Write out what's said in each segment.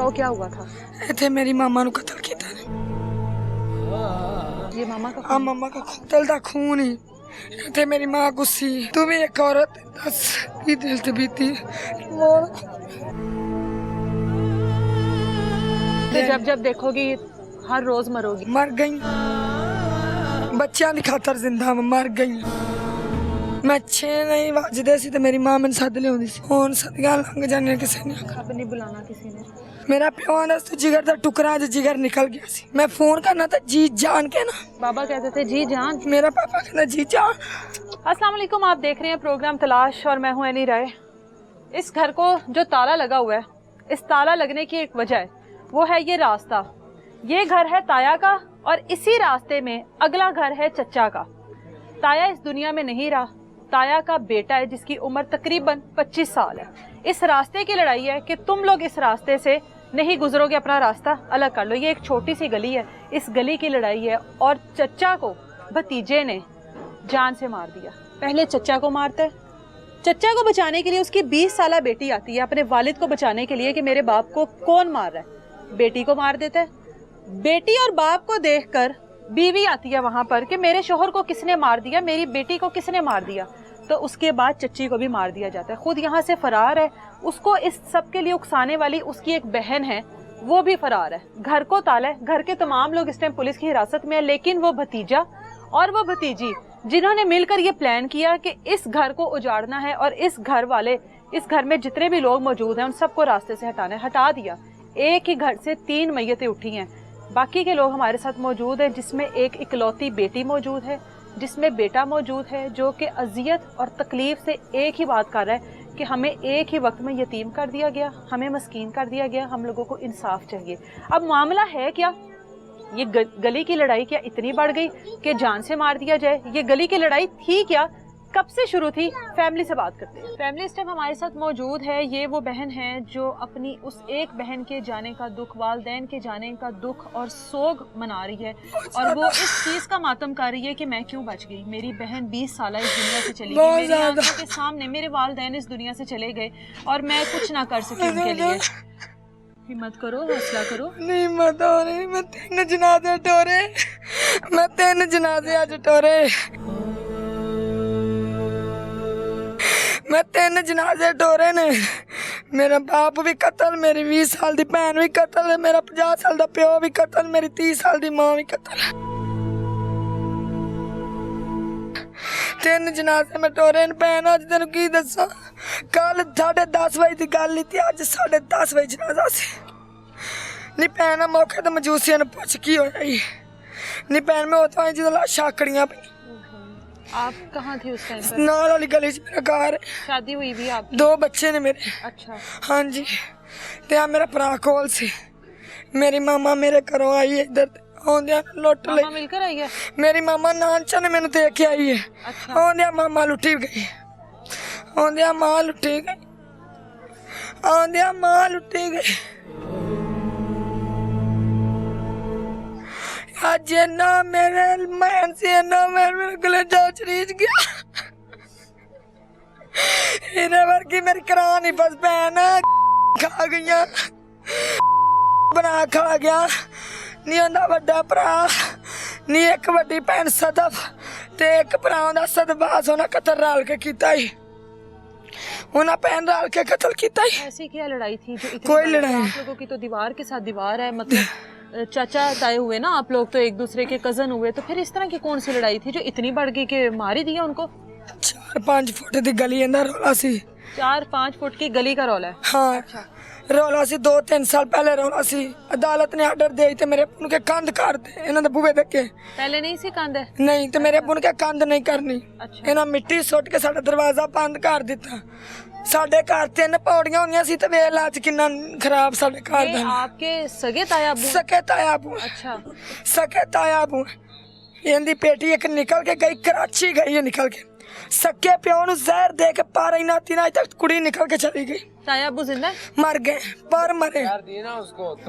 बताओ क्या हुआ था? इतने मेरी मामा नु कत्ल किया ने। ये मामा का आ मामा का कत्ल दा खून ही। इतने मेरी माँ गुस्सी तू भी एक औरत दस की दिल ते बीती तो जब जब देखोगी हर रोज मरोगी। मर गई बच्चों की खातर जिंदा मर गई। मैं 6 नहीं बजदे सी ते मेरी मां मैंने सद लियाउंदी सी हुण सदियां लंघ जाने किसी ने अब नहीं बुलाना किसी ने। मेरा प्यो आंदा सी जिगर दा टुकड़ा ज जिगर निकल गया सी। मैं फोन करना था जी जान के ना। बाबा कहते थे जी जान। मेरा पापा कहता जी जान। अस्सलाम वालेकुम, आप देख रहे हैं प्रोग्राम तलाश और मैं हूं एनी राय। इस घर को जो ताला लगा हुआ है, इस ताला लगने की एक वजह है, वो है ये रास्ता। ये घर है ताया का और इसी रास्ते में अगला घर है चचा का। ताया इस दुनिया में नहीं रहा। ताया का बेटा है जिसकी उम्र तकरीबन 25 साल है। इस रास्ते की लड़ाई है कि तुम लोग इस रास्ते से नहीं गुजरोगे, अपना रास्ता अलग कर लो। ये एक छोटी सी गली है, इस गली की लड़ाई है। और चचा को भतीजे ने जान से मार दिया। पहले चचा को मारते हैं, चचा को बचाने के लिए उसकी 20 साला बेटी आती है अपने वालिद को बचाने के लिए कि मेरे बाप को कौन मार रहा है। बेटी को मार देता है। बेटी और बाप को देखकर बीवी आती है वहां पर कि मेरे शोहर को किसने मार दिया, मेरी बेटी को किसने मार दिया। तो उसके बाद चच्ची को भी मार दिया जाता है। खुद यहाँ से फरार है। उसको इस सब के लिए उकसाने वाली उसकी एक बहन है, वो भी फरार है। घर को ताला है। घर के तमाम लोग इस टाइम पुलिस की हिरासत में है, लेकिन वो भतीजा और वो भतीजी जिन्होंने मिलकर ये प्लान किया कि इस घर को उजाड़ना है और इस घर वाले, इस घर में जितने भी लोग मौजूद हैं उन सबको रास्ते से हटाना है, हटा दिया। एक ही घर से 3 मैयतें उठी हैं। बाकी के लोग हमारे साथ मौजूद हैं, जिसमें एक इकलौती बेटी मौजूद है, जिसमें बेटा मौजूद है, जो कि अजियत और तकलीफ से एक ही बात कर रहा है कि हमें एक ही वक्त में यतीम कर दिया गया, हमें मस्कीन कर दिया गया, हम लोगों को इंसाफ चाहिए। अब मामला है क्या? ये गली की लड़ाई क्या इतनी बढ़ गई कि जान से मार दिया जाए? ये गली की लड़ाई थी क्या? कब से शुरू थी? फैमिली से बात करते हैं। फैमिली इस टाइम हमारे साथ मौजूद है। ये वो बहन है जो अपनी उस एक बहन के जाने का दुख, वालदैन के जाने का दुख और सोग मना रही है और वो इस चीज का मातम कर रही है कि मैं क्यों बच गई। मेरी बहन 20 साल इस दुनिया से चली गई, मेरी आंखों के सामने मेरे वालदैन इस दुनिया से चले गए और मैं कुछ ना कर सकी उनके लिए। हिम्मत करो, हौसला करो। नहीं हिम्मत हो रही। मैं 3 जनाजे टोरे, मैं 3 जनाजे आज टोरे, मैं 3 जनाजे टोरे ने। मेरा बाप भी कत्ल, मेरी 20 साल की भैन भी कत्ल, मेरा 50 साल का प्यो भी कत्ल, मेरी 30 साल की मां भी कत्ल। 3 जनाजे मैं टोरे ने। भैन अज तेन की दसा, कल 10:30 बजे की गल थी, अज 10:30 बजे जनाजा से। नी भैन मौके तो मजूसिया ने पुछ की होया ही। नी भैन मैं उतो आई जो लाशां आकड़ियां पई। आप कहाँ थे उस टाइम पर? नाल वाली गली च मेरा घर है। शादी हुई भी आपकी? 2 बच्चे ने मेरे। अच्छा। हाँ जी। ते आ मेरा भरा कोल से। मेरी मामा मेरे घरों आई है, इधर आंदिया लुट ले। मामा मिलकर आई है? मेरी मामा नानचा ने मैंने देख के आई है। अच्छा। आंदिया मामा लुटी गई, आंदिया मां लुटी गई, आंदिया मां लुटी गई। आज ना मेरे मैन से ना मेरे गले जा चरीज गया। हीरे वर्गी मेरी करानी बस बहन खा गई, बना खा गया। नी उन्दा वड्डा भरा, नी एक वड्डी भैन सदफ ते एक भरा दा सदबास उन्हें कतल रल के कीता ही। उन्हें भैन रल के कतल कीता ही। ऐसी क्या लड़ाई थी जो इतनी? कोई लड़ाई? आप लोगों की तो दीवार के साथ दीवार है, मतलब चाचा ताए हुए ना आप लोग, तो एक दूसरे के कजन हुए, तो फिर इस तरह की कौन सी लड़ाई थी जो इतनी बढ़ गई कि मार ही दिया उनको? 4-5 फुट की गली अंदर रौला सी। 4-5 फुट की गली का रौला है? हाँ। अच्छा। रौला सी 2-3 साल पहले रौला सी। अदालत ने आर्डर दे ते मेरे पुन के कंध कर दे, इन्हां दे बूहे देखे। पहले नहीं सी कंध है? नहीं ते मेरे पुन के कंध नहीं करनी। अच्छा। इन्हां मिट्टी सुट के साडा दरवाजा बंद कर दिता। साडे घर 3 पौड़ियां होंदियां सी ते वेख ला किन्ना खराब साडे घर दा। आपके सगे ताया अबू? सके ताया अबू। अच्छा। सके ताया अबू। इहदी पेटी एक निकल के गई, कराची गई है निकल के। सके प्यो नु जहर दे के पारा ही नाती ना तक कुड़ी निकल के चली गई। ताया अबू जिंदा है? मर गए, पर मरे।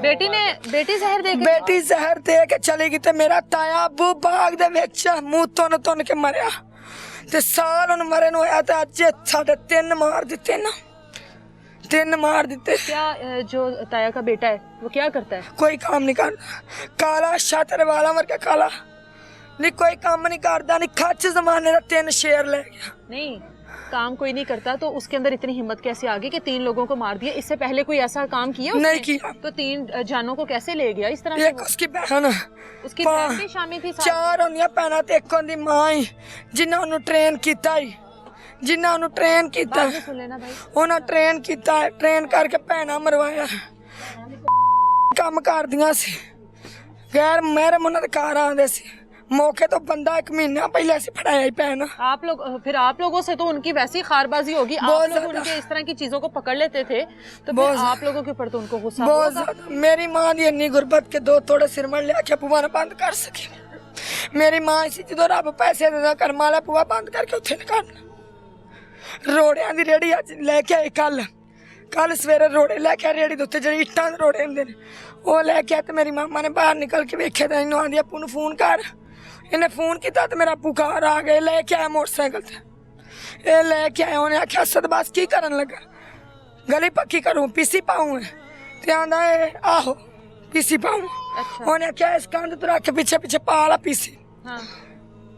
बेटी जहर दे के? बेटी जहर दे के चली गई ते मेरा ताया अबू बाग दे विच मुंह तुन के मरिया ते साल उन मरे नु होया ते अज 3.5 मार दिते ना। तीन मार दिते। क्या जो ताया का बेटा है वो क्या करता है? कोई काम नहीं करता, काला छात्र वाला मर के काला नहीं, कोई काम नहीं करता, नहीं खच जमाने का तीन शेर ले गया। नहीं, काम कोई नहीं करता तो उसके अंदर इतनी हिम्मत कैसे आ गई कि 3 लोगों को मार दिया? इससे पहले कोई ऐसा काम किया उसने? नहीं किया। तो 3 जानों को कैसे ले गया इस तरह से? एक उसकी बहन, उसकी बहन भी शामिल थी साथ? 4 होंदियां भैणां ते एक होंदी मां ही जिन्हां ओनू ट्रेन कीता ही, जिन्हां ओनू ट्रेन कीता बाद में सुन लेना भाई। उन्हां ट्रेन कीता है, ट्रेन करके भैणां मरवाया। काम करदियां सी गैर महरम, उन्हां दे घर आंदे सी, मौके तो बंदा 1 महीना पहले से फड़ाया ही भैन। आप लोग फिर आप लोगों से तो उनकी वैसी खारबाजी होगी, आप लोग उनके इस तरह की चीजों को पकड़ लेते थे तो फिर आप लोगों के ऊपर तो उनको गुस्सा बहुत होगा। ज्यादा। मेरी मां दी इन्नी गुरबत के 2 तोड़े सिर मर लिया क्या पुआ ने बंद कर सके। मेरी मां इसी जो रब पैसे देना कर माला पुआ बंद करके उत्थे निकालना। रोड़ियां दी रेड़ी अज लेके आए, कल सवेरे रोड़े लेके आए, रेड़ी दे उत्ते जेह्ड़े इट्टां दे रोड़े हुंदे ने ओह लेके आए। ते मेरी मामा ने बाहर निकल के वेख्या ते इन्नू आंदी अप्पू नू फोन कर। इन्हें फोन किया तो मेरा अप्पू घर आ गए, लेके आया मोटरसाइकिल ते। ये लेके आया, उन्हें आख्या सदबास की करन लगा, गली पक्की करूं पीसी पाऊं ते आंदा है आहो पीसी पाऊं। अच्छा। उन्हें आख्या इस कंध तो रख पीछे पीछे पा ला पीसी। हाँ।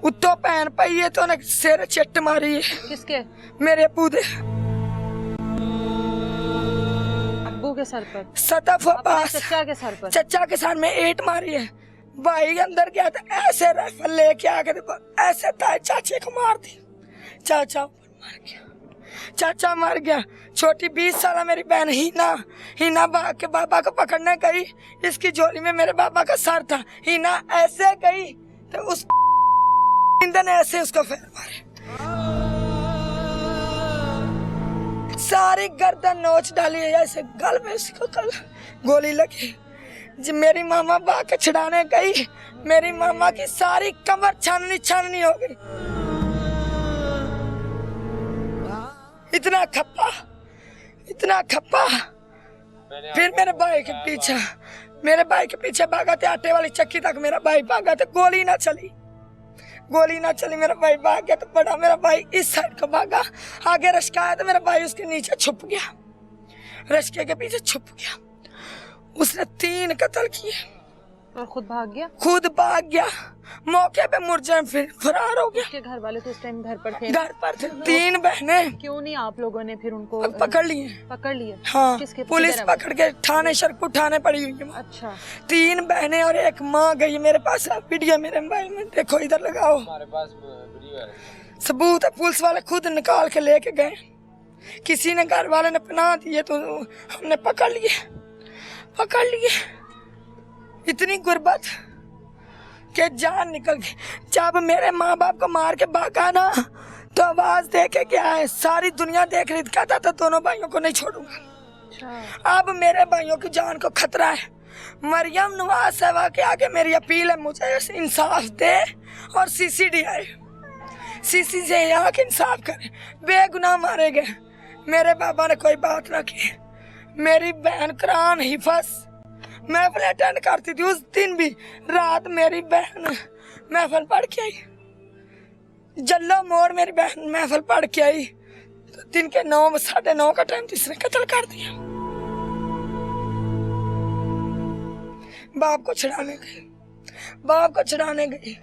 उत्तों भैन पई है तो उन्हें सिर चिट्ट मारी है। किसके? मेरे अप्पू दे, अब्बू के सर पर? सतफ अब्बास चचा के सर पर? चचा के सर में 8 मारी है। भाई अंदर गया तो ऐसे राइफल लेके आके ऐसे ताए चाचे को मार दी। चाचा मर गया, चाचा मर गया। छोटी 20 साल मेरी बहन हीना भाग के बाबा को पकड़ने गई, इसकी झोली में मेरे बाबा का सर था। हीना ऐसे गई तो उस इंदर ने ऐसे उसको फेर मारे, सारी गर्दन नोच डाली है, ऐसे गल में उसको कल गोली लगी। जी मेरी मामा भाग के छुड़ाने गई, मेरी मामा की सारी कमर छाननी हो गई। इतना खप्पा। फिर मेरे भाई के पीछे भागा थे, आटे वाली चक्की तक मेरा भाई भागा तो गोली ना चली। मेरा भाई भाग गया तो बड़ा मेरा भाई इस साइड को भागा, आगे रश्का आया तो मेरा भाई उसके नीचे छुप गया, रश्के के पीछे छुप गया। उसने 3 कत्ल किए और खुद भाग गया। मौके पे मुरझम फिर फरार हो गया। उसके घर वाले तो उस टाइम घर पर थे? 3 बहनें। क्यों नहीं आप लोगों ने फिर उनको पकड़ लिए? हाँ। पुलिस पकड़ के थाने शरकपुर थाने पड़ी हुई है। अच्छा। 3 बहनें और 1 माँ गई। मेरे पास वीडियो मेरे मोबाइल में, देखो इधर लगाओ, हमारे पास वीडियो है, सबूत है। पुलिस वाले खुद निकाल के लेके गए, किसी ने घर वाले ने पनाह दिए तो हमने पकड़ लिए। इतनी गुर्बत के जान निकल गई। जब मेरे माँ बाप को मार के भागा ना तो आवाज दे के गया है, सारी दुनिया देख रही, कहता था दोनों भाइयों को नहीं छोड़ूंगा। अच्छा। अब मेरे भाइयों की जान को खतरा है। मरियम नवाज साहबा के आगे मेरी अपील है, मुझे इंसाफ दे और सीसी से यहाँ के इंसाफ करे। बेगुनाह मारे गए, मेरे बाबा ने कोई बात ना की। मेरी बहन कुरान हिफज महफिल अटेंड करती थी, उस दिन भी रात मेरी बहन महफिल पढ़ के आई। जल्लो मोड़ मेरी बहन महफिल पढ़ के आई तो दिन के 9 साढ़े 9 का टाइम इसने कत्ल कर दिया। बाप को छुड़ाने गई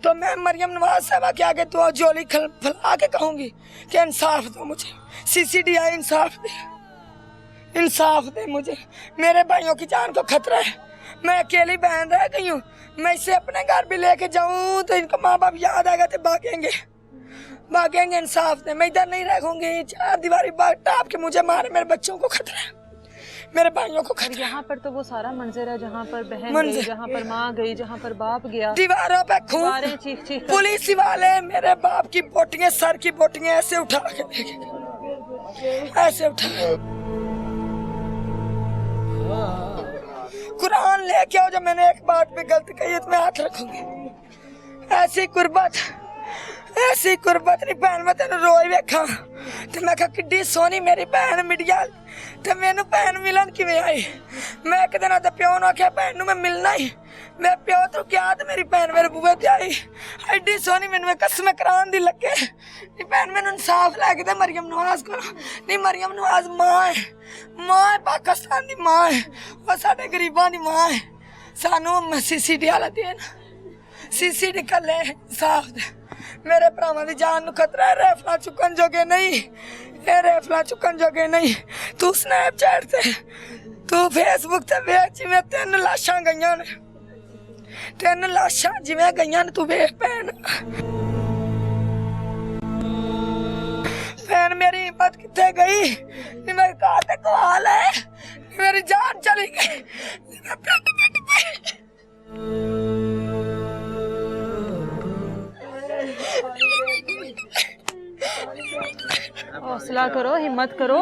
तो मैं मरियम नवाज साहबा के आगे तो जोली फैला के कहूंगी कि इंसाफ दो मुझे, CCDI इंसाफ दे मुझे। मेरे भाइयों की जान को खतरा है, मैं अकेली बहन रह गई हूँ। मैं इसे अपने घर भी लेके जाऊँ तो इनको माँ बाप याद आएगा तो भागेंगे। इंसाफ दे, मैं इधर नहीं रहूंगी। 4 दीवारी टाप के मुझे मारे, मेरे बच्चों को खतरा है, मेरे भाइयों को खतरा। यहाँ पर तो वो सारा मंजर है जहाँ पर बहन गई, जहाँ पर माँ गई, जहाँ पर बाप गया, दीवारों पे खून, चीख पुलिस वाले मेरे बाप की बोटियां, सर की बोटियां ऐसे उठा के देखे, ऐसे उठा। कुरान लेके आओ, जब मैंने एक बात पे गलती कही है तो मैं हाथ रखूंगी। ऐसी कुर्बत नहीं भैन, मैं तेन रोज वेखा तो मैं कहा किड्डी सोहनी मेरी भैन मीडिया ते मैनू भैन मिलन किवें आई। मैं एक दिन आदे प्यो नूं आख्या भैन नूं मैं मिलना ही, मैं प्यो तो क्या ते मेरी भैन मेरे बूहे ते आई एडी सोहनी मैनू कसम करान दी लगे नी भैन मैनू इंसाफ लैके दे मरियम नवाज को नी मरियम नवाज मां है पाकिस्तान दी मां है वो साडे गरीबां दी मां है सानू सीसीडी वाला देन सीसीडी कले इंसाफ दे मेरे भरावां दी जान नू खतरा है राइफलां चुकन जोगे नहीं ये राइफलां चुकन जोगे नहीं तू स्नैपचैट ते तू फेसबुक ते वेख जिवें 3 लाशां गईयां ने 3 लाशां जिवें गईयां ने तू वेख भैन मेरी हिम्मत कितने गई नी मेरे कहा ते कवाल है नी मेरी जान चली गई नी मैं पिट गई हौसला करो, हिम्मत करो।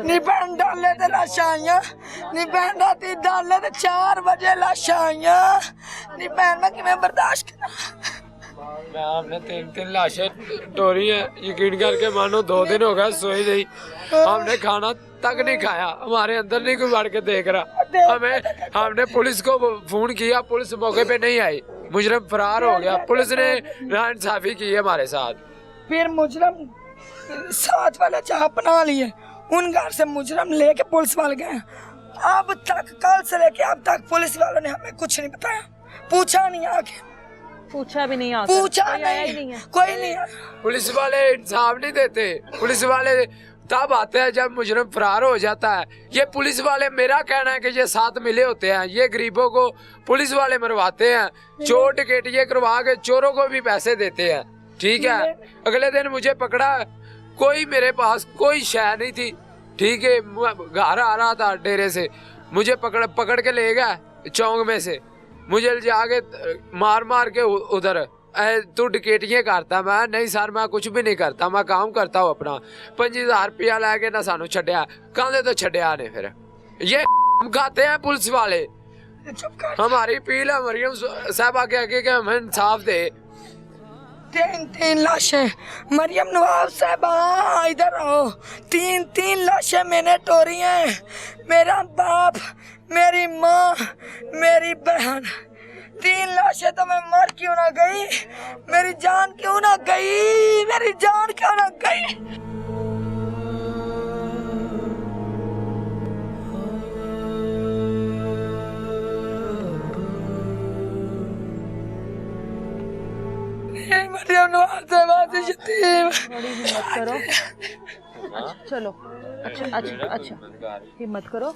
नी भैन डाले ते लाशां आईयां नी भैन राती डाले ते 4 बजे लाशां आईयां नी भैन मैं किवें बर्दाश्त करा मैं हमने 3 लाशें टोरी है यकीन करके मानो 2 दिन हो गए सोई नहीं हमने खाना तक नहीं खाया हमारे अंदर नहीं कोई बढ़ के देख रहा हमने पुलिस को फोन किया पुलिस मौके पे नहीं आई मुजरम फरार हो गया पुलिस ने नाइंसाफी की है हमारे साथ फिर मुजरम साथ वाले चाह अपना लिए उन घर से मुजरम लेके पुलिस वाले गए अब तक कल से लेके अब तक पुलिस वालों ने हमें कुछ नहीं बताया पूछा नहीं आके पूछा भी नहीं पूछा कोई आया ही नहीं है कोई नहीं आया पुलिस वाले इंसाफ नहीं देते पुलिस वाले तब आते हैं जब मुजरम फरार हो जाता है ये पुलिस वाले मेरा कहना है कि ये साथ मिले होते हैं ये गरीबों को पुलिस वाले मरवाते हैं चोर टिकटिए करवा के चोरों को भी पैसे देते हैं ठीक है अगले दिन मुझे पकड़ा कोई मेरे पास कोई शय नहीं थी ठीक है घर आ रहा था डेरे से मुझे पकड़ के ले गया चौंक में से मुझे जाके मार के उधर तू डकैतियां करता मैं नहीं सर मैं कुछ भी नहीं करता मैं काम करता हूँ अपना 5000 रुपया लैके ना सानू छड्या कहते तो छड्या ने फिर ये खाते हैं पुलिस वाले हमारी अपील है मरियम साहबा के आगे कि हमें इंसाफ दे 3 लाशें मरियम नवाज साहबा इधर आओ 3 लाशें मैंने टोरी हैं मेरा बाप मेरी माँ मेरी बहन 3 लाशें तो मैं मर क्यों ना गई मेरी जान क्यों ना गई मेरी जान क्यों ना गई मरियम नवाज साहबा से यतीम हिम्मत करो चलो अच्छा हिम्मत करो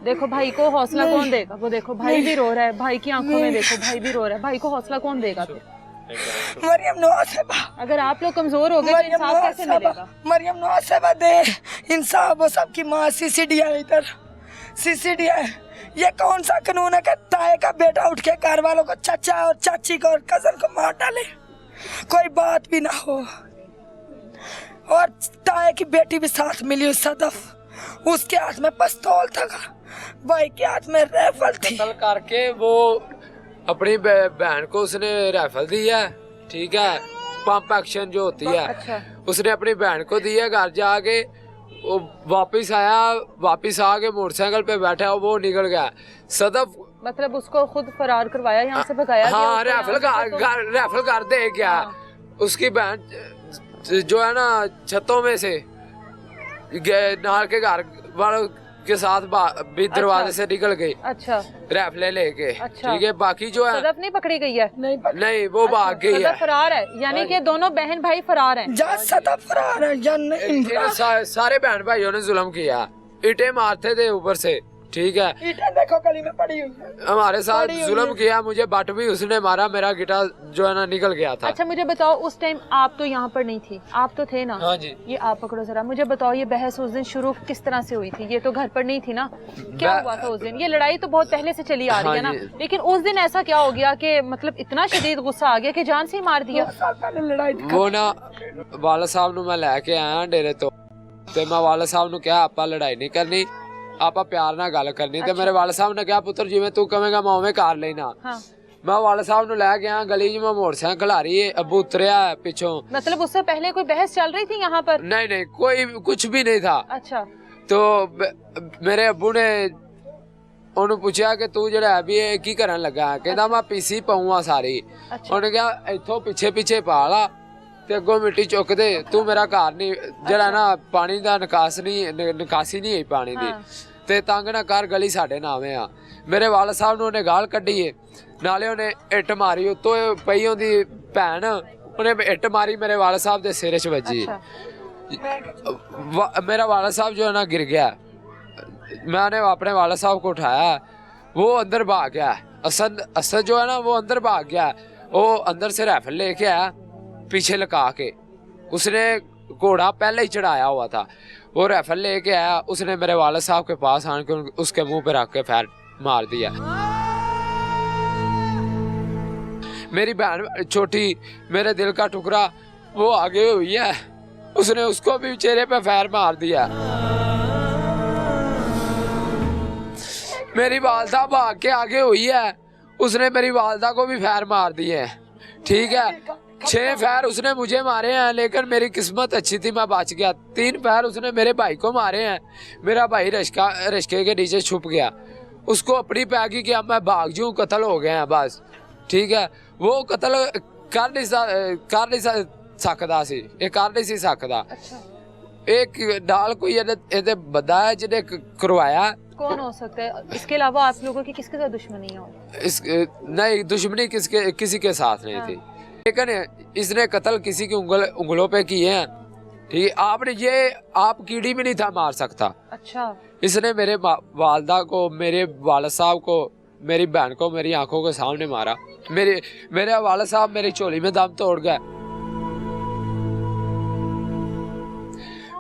देखो भाई को हौसला कौन देगा वो देखो भाई भी रो रहा है भाई की आंखों में देखो भाई भी रो रहा है भाई को हौसला कौन देगा फिर मरियम नवाज साहबा अगर आप लोग कमजोर हो गए तो इंसाफ कैसे मिलेगा मरियम नवाज साहबा दे इंसाफ वो सबकी माँ सीसीडी है इधर सीसीडी है ये कौन सा कानून है कि ताए का बेटा उठ के घर वालों को चाचा और चाची को और कजन को मार डाले कोई बात भी ना हो और ताए की बेटी भी साथ मिली उस सदफ उसके हाथ में पिस्तौल था भाई के हाथ में राइफल थी कत्ल करके वो अपनी बहन को उसने राइफल दी है ठीक है पंप एक्शन जो होती है अच्छा। उसने अपनी बहन को दी है घर जाके वो वापिस आके मोटरसाइकिल पे बैठा वो निकल गया सदफ मतलब उसको खुद फरार करवाया यहाँ से भगाया हाँ राइफल कर दे गया उसकी बहन जो है ना छतों में से नाल के घर वालों के साथ भी दरवाजे से निकल गई अच्छा राइफल लेके अच्छा। ठीक है बाकी जो है सदफ नहीं पकड़ी गई है नहीं वो भाग गई है फरार है यानी कि दोनों बहन भाई फरार हैं सदफ फरार है या नहीं सारे बहन भाइयों ने जुल्म किया ईंटें मारते थे ऊपर से ठीक है ईंटें देखो गली में पड़ी हुई है हमारे साथ जुल्म किया मुझे बट भी उसने मारा मेरा गिटार जो है ना निकल गया था अच्छा मुझे बताओ उस टाइम आप तो यहाँ पर नहीं थी आप तो थे ना हाँ जी ये आप पकड़ो जरा मुझे बताओ ये बहस उस दिन शुरू किस तरह से हुई थी ये तो घर पर नहीं थी ना क्या हुआ था उस दिन ये लड़ाई तो बहुत पहले से चली आ रही है ना लेकिन उस दिन ऐसा क्या हो गया कि मतलब इतना शदीद गुस्सा आ गया कि जान से ही मार दिया वो ना वाला साहब नु मैं लेके आया डेरे तो मैं वाला साहब नु क्या आपा लड़ाई नहीं करनी आपा प्यार ना गल करनी ते मेरे वाले साहब ने कहा पुत्र जिवें तू कहेगा मैं उवें कर लेना मैं वाले साहब नु ले गया गली च मैं मोटरसाइकिल आ रही है अबू उतरिया पिछों मतलब उससे पहले कोई बहस चल रही थी यहाँ पर नहीं कोई कुछ भी नहीं था अच्छा तो मेरे अब्बू ने ਉਹਨੂੰ ਪੁੱਛਿਆ ਕਿ ਤੂੰ ਜਿਹੜਾ ਵੀ ਇਹ ਕੀ ਕਰਨ ਲੱਗਾ ਕਹਿੰਦਾ ਮੈਂ ਪੀਸੀ ਪਾਉਂਗਾ ਸਾਰੀ ਉਹਨੇ ਕਿਹਾ ਇੱਥੋਂ ਪਿੱਛੇ ਪਿੱਛੇ ਪਾ ਲਾ ਤੇ ਅੱਗੋਂ ਮਿੱਟੀ ਚੁੱਕ ਦੇ ਤੂੰ ਮੇਰਾ ਘਰ ਨਹੀਂ ਜਿਹੜਾ ਨਾ ਪਾਣੀ ਦਾ ਨਿਕਾਸੀ ਨਹੀਂ ਹੈ ਪਾਣੀ ਦੀ ਤੇ ਤੰਗ ਨਾ ਕਰ ਗਲੀ ਸਾਡੇ ਨਾਵੇਂ ਆ ਮੇਰੇ ਵਾਲ ਸਾਹਿਬ ਨੂੰ ਉਹਨੇ ਗਾਲ ਕੱਢੀ ਏ ਨਾਲੇ ਉਹਨੇ ਇੱਟ ਮਾਰੀ ਉੱਤੋਂ ਪਈ ਉਹਦੀ ਭੈਣ ਉਹਨੇ ਇੱਟ ਮਾਰੀ ਮੇਰੇ ਵਾਲ ਸਾਹਿਬ ਦੇ ਸਿਰ 'ਚ ਵੱਜੀ मेरा वाला साहब जो है ना गिर गया मैंने अपने वाला साहब को उठाया वो अंदर भाग गया असद जो है ना वो अंदर भाग गया वो अंदर से राइफल लेके आया पीछे लगा के उसने घोड़ा पहले ही चढ़ाया हुआ था वो राइफल लेके आया उसने मेरे वाला साहब के पास आके उसके मुंह पे रख के फायर मार दिया मेरी बहन छोटी मेरे दिल का टुकड़ा वो आगे हुई है उसने उसको भी चेहरे पे फायर मार दिया मेरी वालदा भाग के आगे हुई है उसने मेरी वालदा को भी फायर मार दिए ठीक है 6 फायर उसने मुझे मारे हैं लेकिन मेरी किस्मत अच्छी थी मैं बच गया 3 फायर उसने मेरे भाई को मारे हैं मेरा भाई रिश्के के नीचे छुप गया उसको अपनी पैगी कि अब मैं भाग जाऊं कत्ल हो गए हैं बस ठीक है वो कत्ल कर नहीं ਸਕਦਾ ਸੀ ਇਹ ਕਰ ਨਹੀਂ ਸੀ ਸਕਦਾ एक डाल कोई ये बंदा है जिन्हें करवाया कौन हो सकता है इसके अलावा आप लोगों की किसके साथ दुश्मनी है इस नहीं दुश्मनी किसी के साथ नहीं थी लेकिन इसने कत्ल किसी की उंगलों पे किए हैं ठीक है आपने ये आप कीड़ी भी नहीं था मार सकता अच्छा इसने मेरे वालदा को मेरे वालिद साहब को मेरी बहन को मेरी आंखों के सामने मारा मेरे वालिद साहब मेरी झोली में दम तोड़ गए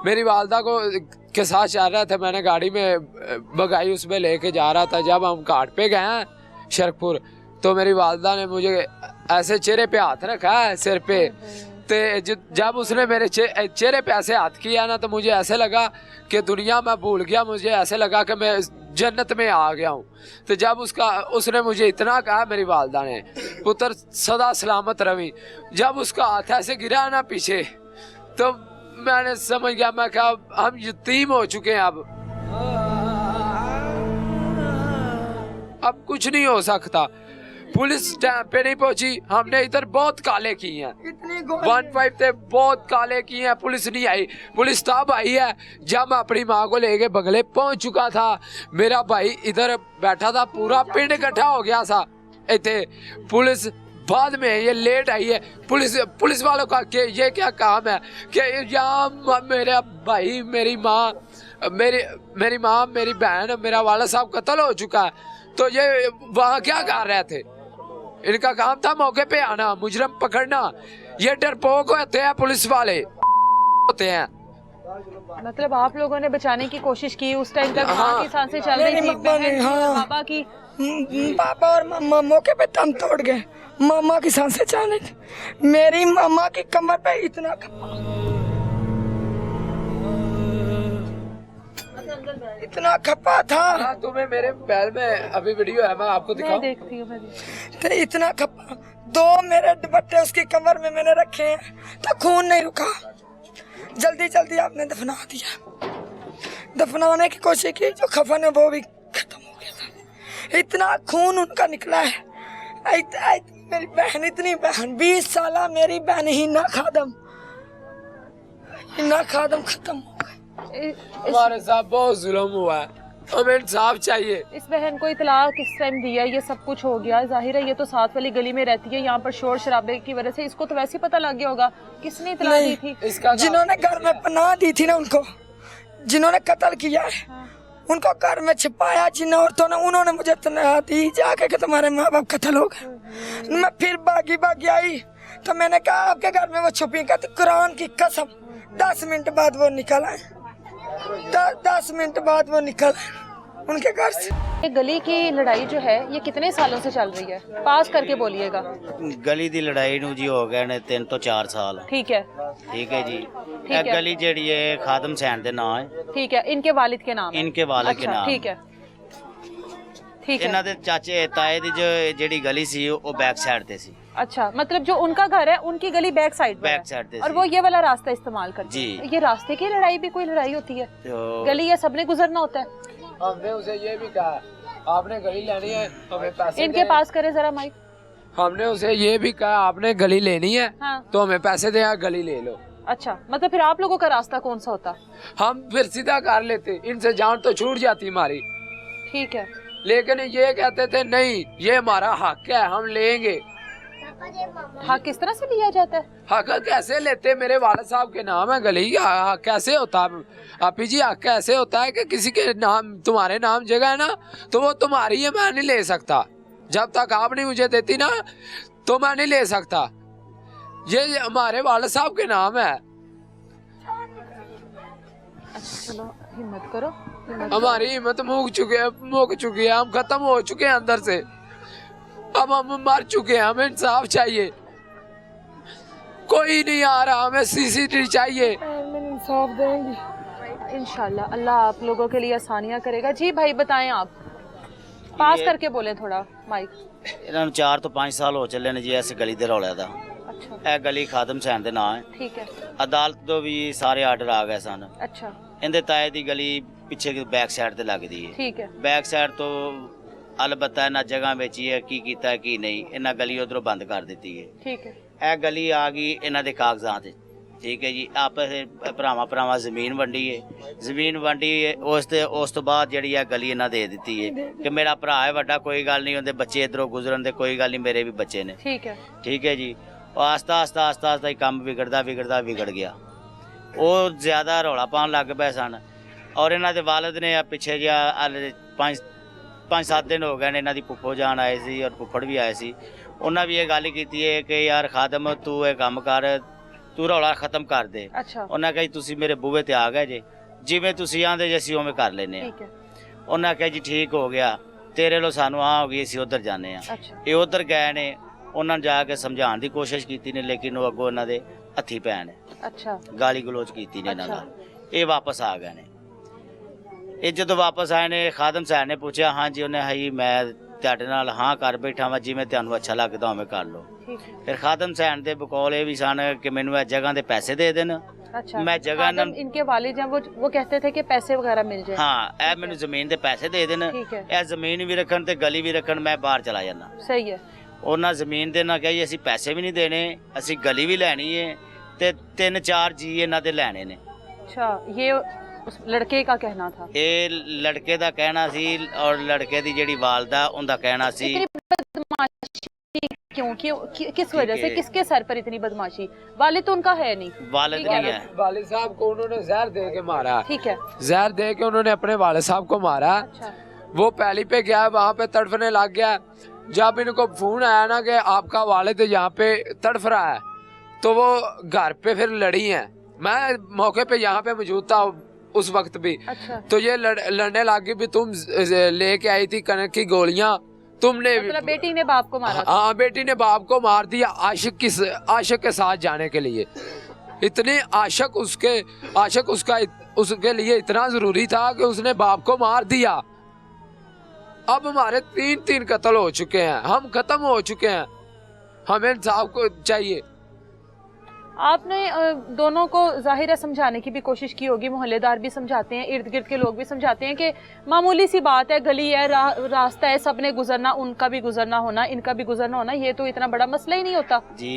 मेरी वालदा को के साथ जा रहा था मैंने गाड़ी में बगाई उसमें लेके जा रहा था जब हम घाट पे गए हैं शरकपुर तो मेरी वालदा ने मुझे ऐसे चेहरे पे हाथ रखा है सिर पे तो जब उसने मेरे चेहरे पे ऐसे हाथ किया ना तो मुझे ऐसे लगा कि दुनिया मैं भूल गया मुझे ऐसे लगा कि मैं जन्नत में आ गया हूँ तो जब उसने मुझे इतना कहा मेरी वालदा ने पुत्र सदा सलामत रवि जब उसका हाथ ऐसे गिरा ना पीछे तो मैंने समझ गया मैं क्या हम यतीम हो चुके हैं अब कुछ नहीं हो सकता पुलिस टाइम पे नहीं पहुंची हमने इधर बहुत काले किए हैं 1-5 थे बहुत काले किए हैं पुलिस नहीं आई पुलिस तब आई है जब मैं अपनी माँ को लेके बंगले पहुंच चुका था मेरा भाई इधर बैठा था पूरा पिंड इकट्ठा हो गया था इतने पुलिस बाद में ये लेट आई है पुलिस वालों का कि ये क्या काम है कि यहाँ मेरा भाई मेरी माँ मेरी माँ मेरी बहन मेरा वाला साहब कत्ल हो चुका है तो ये वहाँ क्या कर रहे थे इनका काम था मौके पे आना मुजरम पकड़ना ये डरपोक होते हैं पुलिस वाले होते हैं मतलब आप लोगों ने बचाने की कोशिश की उस टाइम तक माँ की सांसें चल रही थी बहन पापा की पापा और मम्मा मौके पे दम तोड़ गए मामा की सांसें चल रही थी मेरी मामा की कमर पे इतना खप्पा था तुम्हें मेरे बैल में अभी वीडियो है मैं आपको दिखाऊं देखती हूँ तो इतना खप्पा 2 मेरे दुपट्टे उसकी कमर में मैंने रखे हैं तो खून नहीं रुका जल्दी जल्दी आपने दफना दिया दफनाने की कोशिश की जो खफन है वो भी खत्म हो गया था इतना खून उनका निकला है मेरी बहन इतनी बहन 20 साल मेरी बहन ही ना खादम खत्म हो गए हमारे साथ बहुत जुल्म हुआ है हमें इंसाफ चाहिए इस बहन को इतला किस टाइम दिया ये सब कुछ हो गया जाहिर है ये तो साथ वाली गली में रहती है यहाँ पर शोर शराबे की वजह से इसको तो वैसे ही पता लग गया होगा किसने इतला दी थी जिन्होंने घर में पनाह दी थी ना उनको जिन्होंने कत्ल किया है उनको घर में छिपाया जिन औरतों ने उन्होंने मुझे तनहा दी जाके कि तुम्हारे माँ बाप कत्ल हो गए मैं फिर भागी आई तो मैंने कहा आपके घर में वो छुपी का तो कुरान की कसम 10 मिनट बाद वो निकल आए 10 मिनट बाद वो निकल उनके घर से। ये गली की लड़ाई जो है ये कितने सालों से चल रही है पास करके बोलिएगा गली दी लड़ाई नू जी हो गए ने 3 तो 4 साल ठीक है जी ये गली जेड़ी है खादम सैन दे नाम है ठीक है इनके वालिद के नाम इनके वालिद के नाम ठीक है इन्हां दे चाचे ताए दी जो जेड़ी गली सी वो बैक साइड ते सी अच्छा मतलब जो उनका घर है उनकी गली बैक साइड पे और वो ये वाला रास्ता इस्तेमाल करते जी ये रास्ते की लड़ाई भी कोई लड़ाई होती है तो गली ये सबने गुजरना होता है हमने उसे ये भी कहा आपने गली लेनी है हमें पैसे इनके पास करे जरा माइक। हमने उसे ये भी कहा आपने गली लेनी है हाँ। तो हमें पैसे दे, गली ले लो। अच्छा, मतलब फिर आप लोगों का रास्ता कौन सा होता? हम फिर सीधा कर लेते, इनसे जान तो छूट जाती हमारी। ठीक है, लेकिन ये कहते थे नहीं ये हमारा हक है हम लेंगे। हाँ, किस तरह से लिया जाता है? हक कैसे लेते, मेरे वाले साहब के नाम है गली, हक कैसे होता है आपी जी? हक कैसे होता है कि किसी के नाम, तुम्हारे नाम जगह है ना तो वो तुम्हारी है, मैं नहीं ले सकता। जब तक आप नहीं मुझे देती ना तो मैं नहीं ले सकता। ये हमारे वाले साहब के नाम है। अच्छा चलो, हिम्मत करो, हमारी हिम्मत मुक चुकी है, हम खत्म हो चुके हैं अंदर से। अब हम मर चुके हैं, हमें इंसाफ चाहिए। कोई नहीं आ रहा, हमें सीसीटीवी चाहिए। इंसाफ देंगी इंशाल्लाह अल्लाह आप लोगों के लिए आसानियां करेगा। जी भाई बताएं, आप पास करके बोलें थोड़ा माइक। ਇਹਨਾਂ ਨੂੰ 4 ਤੋਂ 5 ਸਾਲ ਹੋ ਚੱਲੇ ਨੇ ਜੀ ਇਸ ਗਲੀ ਦੇ ਰੌਲੇ ਦਾ। अच्छा ਇਹ ਗਲੀ ਖਾਦਮ ਹੁਸੈਨ ਦੇ ਨਾਂ ਹੈ। ठीक है। ਅਦਾਲਤ ਤੋਂ ਵੀ ਸਾਰੇ ਆਰਡਰ ਆ ਗਏ ਸਨ। अच्छा ਇਹਦੇ ਤਾਏ ਦੀ ਗਲੀ ਪਿੱਛੇ ਬੈਕ ਸਾਈਡ ਤੇ ਲੱਗਦੀ ਹੈ। ठीक है। ਬੈਕ ਸਾਈਡ ਤੋਂ ਅਲਬત્ਤਾ ਇਹਨਾਂ ਜਗ੍ਹਾ ਵੇਚੀ ਹੈ, ਕੀ ਕੀਤਾ ਕੀ ਨਹੀਂ, ਇਹਨਾਂ ਗਲੀ ਉਧਰੋਂ ਬੰਦ ਕਰ ਦਿੱਤੀ ਹੈ। ठीक है। ਇਹ ਗਲੀ ਆ ਗਈ ਇਹਨਾਂ ਦੇ ਕਾਗਜ਼ਾਂ ਤੇ। ਠੀਕ ਹੈ ਜੀ, ਆਪਸ ਭਰਾਵਾਂ ਜ਼ਮੀਨ ਵੰਡੀ ਹੈ। ਜ਼ਮੀਨ ਵੰਡੀ ਹੈ, ਉਸ ਤੋਂ ਬਾਅਦ ਜਿਹੜੀ ਆ ਗਲੀ ਇਹਨਾਂ ਦੇ ਦਿੱਤੀ ਹੈ ਕਿ ਮੇਰਾ ਭਰਾ ਹੈ ਵੱਡਾ, ਕੋਈ ਗੱਲ ਨਹੀਂ, ਉਹਦੇ ਬੱਚੇ ਇਧਰੋਂ ਗੁਜ਼ਰਨ ਦੇ, ਕੋਈ ਗੱਲ ਨਹੀਂ, ਮੇਰੇ ਵੀ ਬੱਚੇ ਨੇ। ठीक है। ਠੀਕ ਹੈ ਜੀ। ਉਹ ਆਸਤਾ ਹੀ ਕੰਮ ਵਿਗੜ ਗਿਆ। ਉਹ ਜ਼ਿਆਦਾ ਰੌਲਾ ਪਾਉਣ ਲੱਗ ਪਏ ਸਨ ਔਰ ਇਹਨਾਂ ਦੇ ਵਾਲਿਦ ਨੇ ਆ ਪਿੱਛੇ ਜਿਹਾ 5-7 ਦਿਨ ਹੋ ਗਏ ਨੇ, ਇਹਨਾਂ ਦੀ ਫੁੱਫੋ ਜਾਨ ਆਏ ਸੀ ਔਰ ਫੁੱਫੜ ਵੀ ਆਏ ਸੀ। ਉਹਨਾਂ ਵੀ ਇਹ ਗੱਲ ਕੀਤੀ ਹੈ ਕਿ ਯਾਰ ਖਾਦਮ ਤੂੰ ਇਹ ਕੰਮ ਕਰ, ਤੂੰ ਰੌਲਾ ਖਤਮ ਕਰ ਦੇ। अच्छा ਉਹਨਾਂ ਕਹੀ ਤੁਸੀਂ ਮੇਰੇ ਬੂਹੇ ਤੇ ਆ ਗਏ ਜੇ, ਜਿਵੇਂ ਤੁਸੀਂ ਆਂਦੇ ਜੇ ਅਸੀਂ ਉਵੇਂ ਕਰ ਲੈਨੇ ਆ। ठीक है। ਉਹਨਾਂ ਕਹੇ ਜੀ ਠੀਕ ਹੋ ਗਿਆ, ਤੇਰੇ ਲੋ ਸਾਨੂੰ ਆ ਹੋ ਗਈ, ਅਸੀਂ ਉਧਰ ਜਾਂਦੇ ਆ। अच्छा ਇਹ ਉਧਰ ਗਏ ਨੇ, ਉਹਨਾਂ ਨੂੰ ਜਾ ਕੇ ਸਮਝਾਉਣ ਦੀ ਕੋਸ਼ਿਸ਼ ਕੀਤੀ ਨੇ, ਲੇਕਿਨ ਉਹ ਅੱਗੋਂ ਇਹਨਾਂ ਦੇ ਹੱਥੀ ਪੈਣ अच्छा ਗਾਲੀ ਗਲੋਚ ਕੀਤੀ ਨੇ ਇਹਨਾਂ ਅੱਛਾ। ਨਾਲ। ਇਹ ਵਾਪਸ ਆ ਗਏ ਨੇ। ਇਹ ਜਦੋਂ ਵਾਪਸ ਆਏ ਨੇ, ਖਾਦਮ ਸਾਹਿਬ ਨੇ ਪੁੱਛਿਆ ਹਾਂਜੀ, ਉਹਨੇ ਹਾਈ ਮੈਂ ਤੁਹਾਡੇ ਨਾਲ ਹਾਂ ਕਰ ਬੈਠਾ ਵਾਂ, ਜਿਵੇਂ ਤੁਹਾਨੂੰ ਅੱਛਾ ਲੱਗਦਾ ਉਵੇਂ ਕਰ ਲਓ। ठीक है। ਫਿਰ ਖਾਦਮ ਸਾਹਿਬ ਦੇ ਬਕੌਲ ਇਹ ਵੀ ਸਨ ਕਿ ਮੈਨੂੰ ਇਹ ਜਗ੍ਹਾ ਦੇ ਪੈਸੇ ਦੇ ਦੇਣ। अच्छा मैं जगह आदम, न- इनके वालिद हैं, वो कहते थे कि पैसे वगैरह मिल जाए। ਹਾਂ ਇਹ ਮੈਨੂੰ ਜ਼ਮੀਨ ਦੇ ਪੈਸੇ ਦੇ ਦੇਣ, ਠੀਕ ਹੈ। ਇਹ ਜ਼ਮੀਨ ਵੀ ਰੱਖਣ ਤੇ ਗਲੀ ਵੀ ਰੱਖਣ, ਮੈਂ ਬਾਹਰ ਚਲਾ ਜਾਣਾ। सही है। ਉਹਨਾਂ ਜ਼ਮੀਨ ਦੇ ਨਾਲ ਕਹੀ ਅਸੀਂ ਪੈਸੇ ਵੀ ਨਹੀਂ ਦੇਣੇ, ਅਸੀਂ ਗਲੀ ਵੀ ਲੈਣੀ ਹੈ ਤੇ 3-4 ਜੀ ਇਹਨਾਂ ਦੇ ਲੈਣੇ ਨੇ। अच्छा, ये उस लड़के का कहना था। ਇਹ ਲੜਕੇ ਦਾ ਕਹਿਣਾ ਸੀ ਔਰ ਲੜਕੇ ਦੀ ਜਿਹੜੀ ਵਾਲਦਾ ਉਹਦਾ ਕਹਿਣਾ ਸੀ। इतनी बदमाशी क्यों किस वजह से, है। किसके सर पर इतनी बदमाशी? वालिद तो उनका है नहीं। वालिद नहीं है। वालिद साहब को उन्होंने जहर दे के मारा। ठीक है। जहर दे के उन्होंने अपने वालिद साहब को मारा। अच्छा वो पहली पे गया, वहाँ पे तड़फने लग गया। जब इनको फोन आया ना कि आपका वालिद यहाँ पे तड़फ रहा है तो वो घर पे फिर लड़ी हैं। मैं मौके पे यहाँ पे मौजूद था उस वक्त भी। अच्छा, तो ये लड़ने लग गई भी तुम लेके आई थी कनक की गोलियां, तुमने मतलब बेटी ने बाप को मारा था। हाँ बेटी ने बाप को मार दिया आशिक के साथ जाने के लिए। इतने आशिक उसके लिए इतना जरूरी था कि उसने बाप को मार दिया। अब हमारे 3 कत्ल हो चुके हैं, हम खत्म हो चुके हैं, हमें इंसाफ को चाहिए। आपने दोनों को जाहिर है समझाने की भी कोशिश की होगी, मोहल्लेदार भी समझाते हैं, इर्द गिर्द के लोग भी समझाते हैं कि मामूली सी बात है, गली है, रास्ता है, सबने गुजरना, उनका भी गुजरना होना, इनका भी गुजरना होना, ये तो इतना बड़ा मसला ही नहीं होता। जी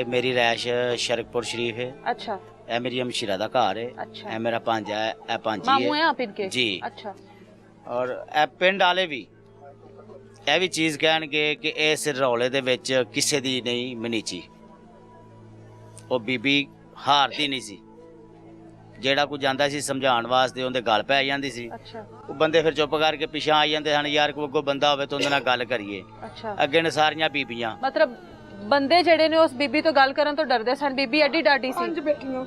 मेरी रैश शरकपुर शरीफ है। अच्छा ਇਹ ਮੇਰੀ ਹਮਸ਼ੀਰਾ ਦਾ ਘਰ ਹੈ। अच्छा। ਇਹ ਮੇਰਾ ਭਾਂਜਾ ਹੈ, ਇਹ ਭਾਂਜੀ मामू हैं ਹੈ। आप इनके? जी। अच्छा ਔਰ ਇਹ ਪਿੰਡ ਵਾਲੇ ਵੀ ਇਹ ਵੀ ਚੀਜ਼ ਕਹਿਣਗੇ ਕਿ ਇਸ ਰੌਲੇ ਦੇ ਵਿੱਚ ਕਿਸੇ ਦੀ ਨਹੀਂ ਮਨੀਚੀ। ਉਹ ਬੀਬੀ ਹਾਰਦੀ ਨਹੀਂ ਸੀ, ਜਿਹੜਾ ਕੋਈ ਜਾਂਦਾ ਸੀ ਸਮਝਾਉਣ ਵਾਸਤੇ ਉਹਦੇ ਗੱਲ ਪੈ ਜਾਂਦੀ ਸੀ। अच्छा ਉਹ ਬੰਦੇ ਫਿਰ ਚੁੱਪ ਕਰਕੇ ਪਿਛਾਂ ਆ ਜਾਂਦੇ ਹਨ, ਯਾਰ ਕੋਈ ਅੱਗੋਂ ਬੰਦਾ ਹੋਵੇ ਤਾਂ ਉਹਦੇ ਨਾਲ ਗੱਲ ਕਰੀਏ। अच्छा, ਅੱਗੇ ਨੇ ਸਾਰੀਆਂ ਬੀਬੀਆਂ। मतलब बंदे जेड़े ने उस बीबी तो गल करन तो डरदे सन, बीबी एडी डाडी सी। 5 ਬੇਟੀਆਂ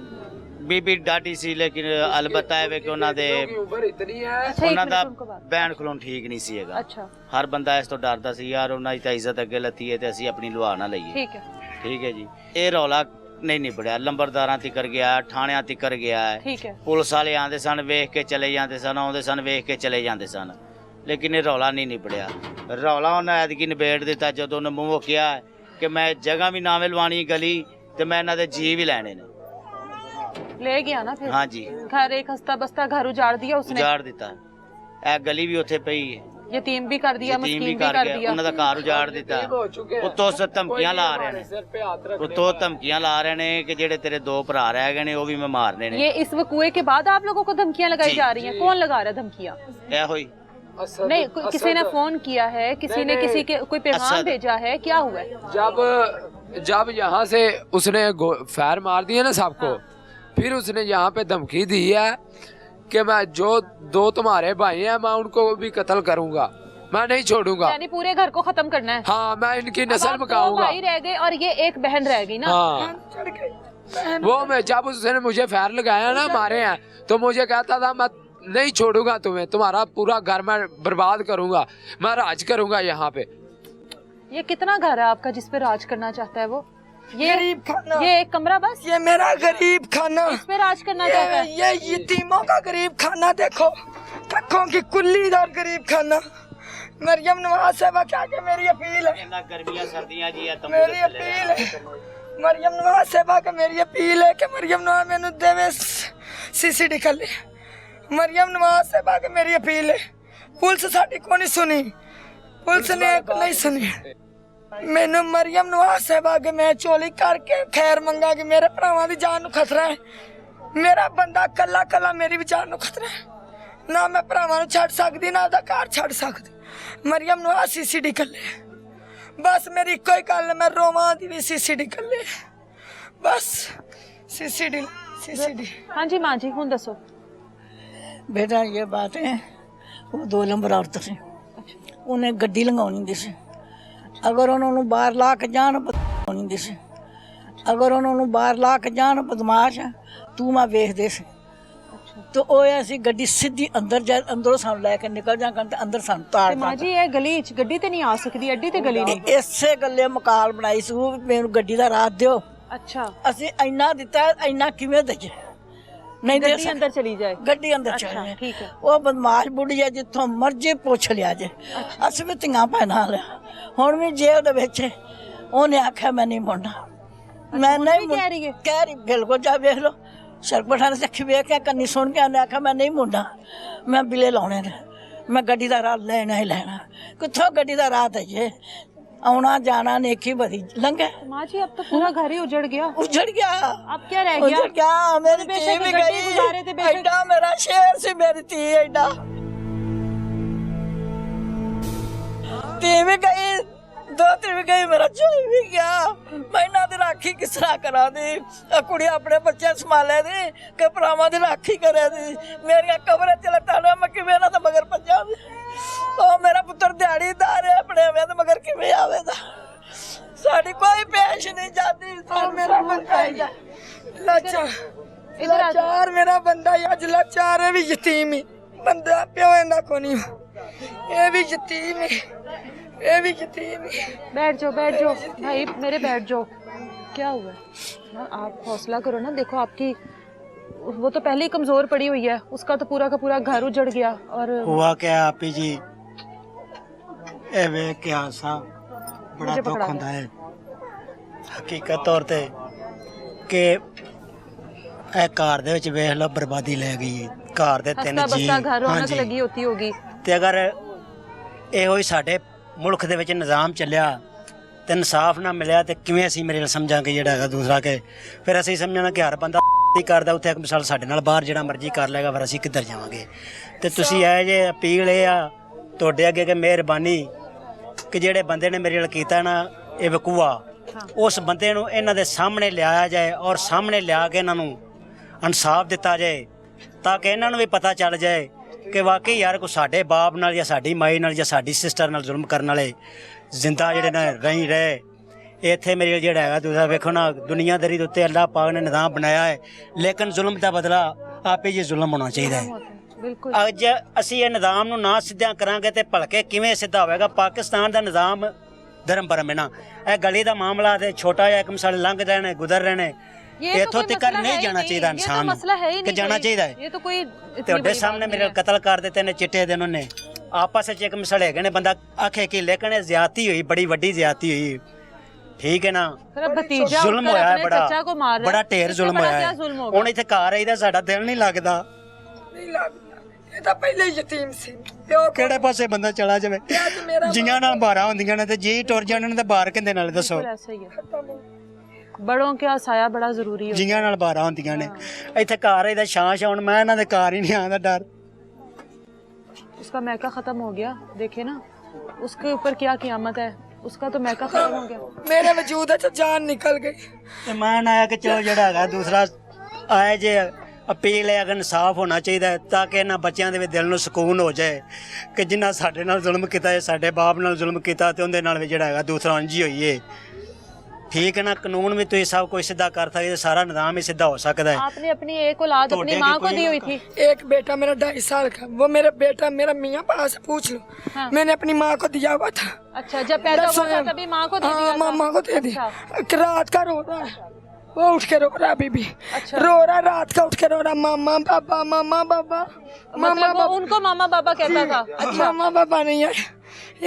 ਬੀਬੀ ਡਾਢੀ ਸੀ, ਲੇਕਿਨ ਅਲਬત્ਤਾ ਇਹ ਵੇ ਕਿ ਉਹਨਾਂ ਦੇ उम्र इतनी है। अच्छा, एक ਉਹਨਾਂ ਦਾ मिनट उनको बात। ਬੈਣ ਖਲੋਣ ਠੀਕ ਨਹੀਂ ਸੀ ਹੈਗਾ। अच्छा ਹਰ ਬੰਦਾ ਇਸ ਤੋਂ ਡਰਦਾ ਸੀ, ਯਾਰ ਉਹਨਾਂ ਦੀ ਤਾਂ ਇੱਜ਼ਤ ਅੱਗੇ ਲੱਤੀ ਹੈ ਤੇ ਅਸੀਂ ਆਪਣੀ ਲੁਹਾ ਨਾ ਲਈਏ। ठीक है। ਠੀਕ ਹੈ ਜੀ। ਇਹ ਰੌਲਾ ਨਹੀਂ ਨਿਬੜਿਆ, ਲੰਬਰਦਾਰਾਂ ਤੀਕਰ ਗਿਆ, ਥਾਣਿਆਂ ਤੀਕਰ ਗਿਆ ਹੈ। ठीक है। ਪੁਲਿਸ ਵਾਲੇ ਆਉਂਦੇ ਸਨ, ਵੇਖ ਕੇ ਚਲੇ ਜਾਂਦੇ ਸਨ, ਆਉਂਦੇ ਸਨ, ਵੇਖ ਕੇ ਚਲੇ ਜਾਂਦੇ ਸਨ, ਲੇਕਿਨ ਇਹ ਰੌਲਾ ਨਹੀਂ ਨਿਬੜਿਆ। ਰੌਲਾ ਉਹਨਾਂ ਐਤਕੀ ਨਿਬੇੜ ਦਿੱਤਾ ਜਦੋਂ ਉਹਨੇ ਮੂੰਹੋਂ ਕਿਹਾ ਕਿ ਮੈਂ ਜਗ੍ਹਾ ਵੀ ਨਾਵੇਂ ਲਵਾਣੀ ਗਲੀ ਤੇ ਮੈਂ ਇਹਨਾਂ ਦੇ ਜੀ ਵੀ ਲੈਣੇ ਨੇ। ले गया ना फिर। हाँ जी। घर एक हस्ता बस्ता घर उजाड़ दिया उसने। ਉਜਾੜ ਦਿੱਤਾ। ਇਹ ਗਲੀ ਵੀ ਉੱਥੇ ਪਈ ਹੈ, यतीम भी कर दिया, ਯਤੀਮ मस्कीन ਵੀ भी ਕਰ कर ਗਿਆ, दिया। ਉਹਨਾਂ ਦਾ ਘਰ ਉਜਾੜ ਦਿੱਤਾ। ਉੱਤੋਂ ਸੇ ਧਮਕੀਆਂ ਲਾ ਰਹੇ ਨੇ, ਉੱਤੋਂ ਧਮਕੀਆਂ ਲਾ ਰਹੇ ਨੇ ਕਿ ਜਿਹੜੇ ਤੇਰੇ 2 ਭਰਾ ਰਹਿ ਗਏ ਨੇ ਉਹ ਵੀ ਮੈਂ ਮਾਰਨੇ ਨੇ। ये इस वकूए के बाद आप लोगों को धमकियां लगाई जी, जा रही हैं? कौन लगा रहा है धमकियां? ਇਹੋ ही नहीं, किसी ने फोन किया है, किसी ने किसी के कोई पैगाम असद। भेजा है, क्या हुआ है? जब यहाँ से उसने फायर मार दिया ना सबको, फिर उसने यहाँ पे धमकी दी है कि मैं जो 2 तुम्हारे भाई हैं मैं उनको भी कत्ल करूंगा, मैं नहीं छोड़ूंगा। यानी पूरे घर को खत्म करना है? हाँ, मैं इनकी अब नस्ल आप 2 मकाऊंगा। भाई रह गए और ये एक बहन रह गई ना? हाँ, वो मैं जब उसने मुझे फायर लगाया ना मारे हैं तो मुझे कहता था मैं नहीं छोड़ूंगा तुम्हें, तुम्हारा पूरा घर मैं बर्बाद करूंगा, मैं राज करूंगा यहाँ पे। ये कितना घर है आपका जिस पे राज करना चाहता है वो? गरीब खाना, ये एक कमरा बस? ये मेरा गरीब खाना, इस पे राज करना चाहता है? ये यतीमों का गरीब खाना। देखो कखों की कुल्ली और गरीब खाना। मरियम नवाज साहबा क्या के मेरी अपील है, ਇਹਨਾਂ ਗਰਮੀਆਂ ਸਰਦੀਆਂ ਜੀ ਇਹ मेरी अपील है मरियम नवाज साहबा का, मेरी अपील है कि मरियम नवाज मैनू देवे सीसीडी कर ले। मरियम नवाज साहबा के मेरी अपील है, पुलिस साडी को नहीं सुनी, पुलिस ने नहीं सुनी। मैनू मरियम नवाज साहबा के मैं चोली करके खैर मंगा कि मेरे भरावां दी जान नू खतरा है, मेरा बंदा कला कला मेरी भी जान नू खतरा है, ना मैं भरावां नू छड्ड सकदी ना ओहदा घर छड्ड सकदी। मरियम नवाज सीसीडी कर ले बस, मेरी कोई गल मैं रोवां दी भी सीसीडी कर ले बस, सीसीडी सीसीडी। हाँ जी माँ जी, हूँ दसो। बेटा ये बात है, वो 2 नंबर औरत से उन्हें गड्डी लंघाउणी ਹੁੰਦੀ ਸੀ, अगर उन्होंने बाहर ला के जान होनी ਹੁੰਦੀ ਸੀ, अगर उन्होंने बाहर ला के जान बदमाश तू मैं वेखदे ਸੀ तो ਉਹ ਅਸੀਂ ਗੱਡੀ ਸਿੱਧੀ ਅੰਦਰ ਜਾ, ਅੰਦਰੋਂ ਸਾਨੂੰ ਲੈ ਕੇ ਨਿਕਲ ਜਾਂ ਤੇ ਅੰਦਰ ਸਾਨੂੰ ਤਾੜ ਤੇ ਮਾਂ ਜੀ ਇਹ ਗਲੀ ਚ ਗੱਡੀ ਤੇ ਨਹੀਂ ਆ ਸਕਦੀ, ਅੱਡੀ ਤੇ ਗਲੀ ਨਹੀਂ? ਇਸੇ ਗੱਲੇ ਮਕਾਲ ਬਣਾਈ ਸੀ, ਉਹ ਮੈਨੂੰ ਗੱਡੀ ਦਾ ਰਾਤ ਦਿਓ। ਅੱਛਾ, ਅਸੀਂ ਇੰਨਾ ਦਿੱਤਾ, ਇੰਨਾ ਕਿਵੇਂ ਦਈਏ? नहीं दे ਗੱਡੀ ਅੰਦਰ ਚਲੀ ਜਾਏ? ਗੱਡੀ ਅੰਦਰ ਅੱਛਾ, ਚਲੀ ਜਾਏ। ਠੀਕ ਹੈ। ਉਹ ਬਦਮਾਸ਼ ਬੁੱਢੀ ਆ, ਜਿੱਥੋਂ ਮਰਜ਼ੀ ਪੁੱਛ ਲਿਆ ਜੇ। ਅਸੀਂ ਵੀ ਧੀਆਂ ਭੈਣਾਂ ਲਿਆ, ਹੁਣ ਵੀ ਜੇਲ੍ਹ ਦੇ ਵਿੱਚ ਉਹਨੇ ਆਖਿਆ ਮੈਂ ਨਹੀਂ ਮੁੰਡਾ, ਮੈਂ ਨਹੀਂ ਕਹਿ ਰਹੀ ਹੈ? ਕਹਿ ਰਹੀ, ਬਿਲਕੁਲ ਜਾ ਵੇਖ ਲਓ, ਸੜਕ ਪਠਾਣੇ ਅੱਖੀ ਵੇਖ ਕੇ ਕੰਨੀ ਸੁਣ ਕੇ ਉਹਨੇ ਆਖਿਆ ਮੈਂ ਨਹੀਂ ਮੁੰਡਾ, ਮੈਂ ਬਿਲੇ ਲਾਉਣੇ ਨੇ, ਮੈਂ ਗੱਡੀ ਦਾ ਰਾਹ ਲੈਣਾ ਹੀ ਲੈਣਾ। ਕਿੱਥੋਂ ਗੱਡੀ ਦਾ ਰਾਹ ਹੈ ਜੇ, आना जाना नेकी बड़ी लंघे। माँ जी अब तो पूरा घर ही उजड़ गया। उजड़ गया, अब क्या रह गया? उजड़ गया, मेरी बेशक धी भी गड्डी गुजारे थे, गई, बेशक। एडा मेरा शेर सी मेरी थी, एडा धी भी गई, 2 भी गई, मेरा चोई भी गया। मैं इन्हां दी राखी किस तरह करा दी? कुड़ी अपने बच्चे संभाले दी कि भरावां दी राखी करे दी? मेरिया कमरे च लटाना मैं किवें ना तो मगर भज्जा दी। ओ मेरा पुत्र दिहाड़ीदार है, अपने में तो मगर किवें आवेगा? साडी कोई पेश नहीं जाती। ओ मेरा बंदा है लाचार, मेरा बंदा अज लाचार है, भी यतीम ही बंदा, प्यो इन्दा को नहीं, ये भी यतीम है, ये भी यतीम है। बैठ जाओ भाई मेरे, बैठ जाओ। क्या हुआ है? आप हौसला करो ना, देखो आपकी वो तो पहले ही कमजोर पड़ी हुई है, उसका तो पूरा का पूरा घर उजड़ गया। और हुआ क्या आपी जी, एवे क्या सा बड़ा मुझे दुख पकड़ा होता है हकीकत तौर ते कि ਇਹ ਘਰ ਦੇ ਵਿੱਚ ਵੇਖ ਲਓ ਬਰਬਾਦੀ ਲੈ ਗਈ, ਘਰ ਦੇ 3 हंसता ਜੀ। बसता घर रौनक ਹਾਂਜੀ। लगी होती होगी। ਤੇ ਅਗਰ ਇਹੋ ਹੀ ਸਾਡੇ ਮੁਲਕ ਦੇ ਵਿੱਚ ਨਿਜ਼ਾਮ ਚੱਲਿਆ ਤੇ ਇਨਸਾਫ ਨਾ ਮਿਲਿਆ ਤੇ ਕਿਵੇਂ ਅਸੀਂ ਮੇਰੇ ਨਾਲ ਸਮਝਾਂਗੇ ਜਿਹੜਾ ਹੈਗਾ ਦੂਸਰਾ ਕਿ ਫਿਰ ਅਸੀਂ ਸਮਝਣਾ ਕਿ ਹਰ ਬੰਦਾ ਹੀ ਕਰਦਾ ਉੱਥੇ ਇੱਕ ਮਿਸਾਲ ਸਾਡੇ ਨਾਲ ਬਾਹਰ ਜਿਹੜਾ ਮਰਜ਼ੀ ਕਰ ਲੇਗਾ, ਫਿਰ ਅਸੀਂ ਕਿੱਧਰ ਜਾਵਾਂਗੇ? ਤੇ ਤੁਸੀਂ ਇਹ ਜੇ ਅਪੀਲ ਇਹ ਆ ਤੁਹਾਡੇ ਅੱਗੇ ਕਿ ਮਿਹਰਬਾਨੀ ਕਿ ਜਿਹੜੇ ਬੰਦੇ ਨੇ ਮੇਰੇ ਨਾਲ ਕੀਤਾ ਨਾ ਇਹ ਵਕੂਆ, ਉਸ ਬੰਦੇ ਨੂੰ ਇਹਨਾਂ ਦੇ ਸਾਹਮਣੇ ਲਿਆਇਆ ਜਾਏ ਔਰ ਸਾਹਮਣੇ ਲਿਆ ਕੇ ਇਹਨਾਂ ਨੂੰ ਇਨਸਾਫ ਦਿੱਤਾ ਜਾਏ ਤਾਂ ਕਿ ਇਹਨਾਂ ਨੂੰ ਵੀ ਪਤਾ ਚੱਲ ਜਾਏ ਕਿ ਵਾਕਈ ਯਾਰ ਕੋਈ ਸਾਡੇ ਬਾਪ ਨਾਲ ਜਾਂ ਸਾਡੀ ਮਾਈ ਨਾਲ ਜਾਂ ਸਾਡੀ ਸਿਸਟਰ ਨਾਲ ਜ਼ੁਲਮ ਕਰਨ ਵਾਲੇ ਜ਼ਿੰਦਾ ਜਿਹੜੇ ਨੇ ਰਹੀ ਰਹੇ। ਇੱਥੇ ਮੇਰੇ ਜਿਹੜਾ ਹੈਗਾ ਤੁਸੀਂ ਵੇਖੋ ਨਾ, ਦੁਨੀਆਦਾਰੀ ਦੇ ਉੱਤੇ ਅੱਲਾਹ ਪਾਕ ਨੇ ਨਿਜ਼ਾਮ ਬਣਾਇਆ ਹੈ, ਲੇਕਿਨ ਜ਼ੁਲਮ ਦਾ ਬਦਲਾ ਆਪੇ ਜੇ ਜ਼ੁਲਮ ਹੋਣਾ ਚਾਹੀਦਾ ਹੈ। बिल्कुल। ਅੱਜ ਅਸੀਂ ਇਹ ਨਿਜ਼ਾਮ ਨੂੰ ਨਾ ਸਿੱਧਾ ਕਰਾਂਗੇ ਤੇ ਭਲਕੇ ਕਿਵੇਂ ਸਿੱਧਾ ਹੋਵੇਗਾ? ਪਾਕਿਸਤਾਨ ਦਾ ਨਿਜ਼ਾਮ ਧਰਮ ਭਰਮ ਹੈ ਨਾ, ਇਹ ਗਲੀ ਦਾ ਮਾਮਲਾ ਤੇ ਛੋਟਾ ਜਿਹਾ ਇੱਕ ਮਿਸਾਲ ਲੰਘ ਰਹੇ ਨੇ, ਗੁਜ਼ਰ ਰਹੇ ਨੇ, ਇੱਥੋਂ ਤੱਕ ਨਹੀਂ ਜਾਣਾ ਚਾਹੀਦਾ ਇਨਸਾਨ ਨੂੰ ਕਿ ਜਾਣਾ ਚਾਹੀਦਾ ਹੈ। ये तो कोई ਤੁਹਾਡੇ ਸਾਹਮਣੇ ਮੇਰੇ ਕਤਲ ਕਰ ਦਿੱਤੇ ਨੇ ਚਿੱਟੇ ਦਿਨ ਉਹਨੇ, ਆਪਸ ਵਿੱਚ ਇੱਕ ਮਿਸਾਲ ਹੈਗੇ ਨੇ, ਬੰਦਾ ਆਖੇ ਕਿ ਲੇਕਿਨ ਇਹ ਜ਼ਿਆਦਤੀ ਹੋਈ, ਬੜੀ ਵੱਡੀ ਜ਼ਿਆਦਤੀ ਹੋਈ, ਠੀਕ ਹੈ ਨਾ? भतीजा ਜ਼ੁਲਮ उठकर ਹੋਇਆ अपने ਬੜਾ चचा को मार रहा है। ਬੜਾ ਢੇਰ इससे ਜ਼ੁਲਮ बड़ा ਹੋਇਆ क्या ਹੈ। जुल्म होगा? ਹੁਣ ਇੱਥੇ ਘਰ ਆਈਦਾ ਸਾਡਾ ਦਿਲ ਨਹੀਂ ਲੱਗਦਾ। नहीं लगता, ਇਹ ਤਾਂ ਪਹਿਲੇ ਹੀ ਯਤੀਮ ਸੀ ਪਿਓ ਕਿਹੜੇ ਪਾਸੇ ਬੰਦਾ ਚਲਾ ਜਾਵੇ ਅੱਜ ਮੇਰਾ ਜੀਆਂ ਨਾਲ ਬਾਰਾਂ ਹੁੰਦੀਆਂ ਨੇ ਤੇ ਜੀ ਟੁਰ ਜਾਣ ਨੇ ਤੇ ਬਾਹਰ ਕਿੰਦੇ ਨਾਲ ਦੱਸੋ बिल्कुल ऐसा ही है बड़ों का साया बड़ा जरूरी है ਜੀਆਂ ਨਾਲ ਬਾਰਾਂ ਹੁੰਦੀਆਂ ਨੇ ਇੱਥੇ ਘਰ ਇਹਦਾ ਛਾਂ ਛਾਉਣ ਮੈਂ ਇਹਨਾਂ ਦੇ ਘਰ ਹੀ ਨਹੀਂ ਆਉਂਦਾ ਡਰ उसका मैका खत्म हो गया देखे ना उसके ऊपर क्या कियामत है उसका तो मैका खत्म हो गया ਮੇਰੇ ਵਜੂਦ ਚ ਜਾਨ ਨਿਕਲ ਗਈ ਤੇ ਮੈਂ ਆਇਆ ਕਿ ਚਲੋ ਜਿਹੜਾ ਹੈਗਾ ਦੂਸਰਾ ਆਏ ਜੇ ਅਪੀਲ ਹੈ ਅਗਰ ਇਨਸਾਫ ਹੋਣਾ ਚਾਹੀਦਾ ਹੈ ਤਾਂ ਕਿ ਇਹਨਾਂ ਬੱਚਿਆਂ ਦੇ ਵੀ ਦਿਲ ਨੂੰ ਸਕੂਨ ਹੋ ਜਾਏ ਕਿ ਜਿਨ੍ਹਾਂ ਸਾਡੇ ਨਾਲ ਜ਼ੁਲਮ ਕੀਤਾ ਹੈ ਸਾਡੇ ਬਾਪ ਨਾਲ ਜ਼ੁਲਮ ਕੀਤਾ ਤੇ ਉਹਦੇ ਨਾਲ ਵੀ ਜਿਹੜਾ ਹੈਗਾ ਦੂਸਰਾ ਉਂਝ ਹੀ ਹੋਈਏ ठीक है ना कानून में तो ये सब कोई सीधा कर सकते सारा निजाम ही सीधा हो सकता है आपने अपनी एक औलाद अपनी माँ को दी हुई थी एक बेटा मेरा 2.5 साल का वो मेरा बेटा मेरा मियाँ पास से पूछ लो हाँ। मैंने अपनी माँ को दिया हुआ था अच्छा जब पैदा हुआ था तभी माँ को दे दिया था? माँ को दे दिया अच्छा। रात का रो रहा है वो उठ के रो रहा है अभी भी अच्छा। रो रहा है रात का उठ के रो रहा मामा बाबा मामा बाबा मामा मतलब वो बाबा उनको मामा बाबा कहता था अच्छा मामा बाबा नहीं है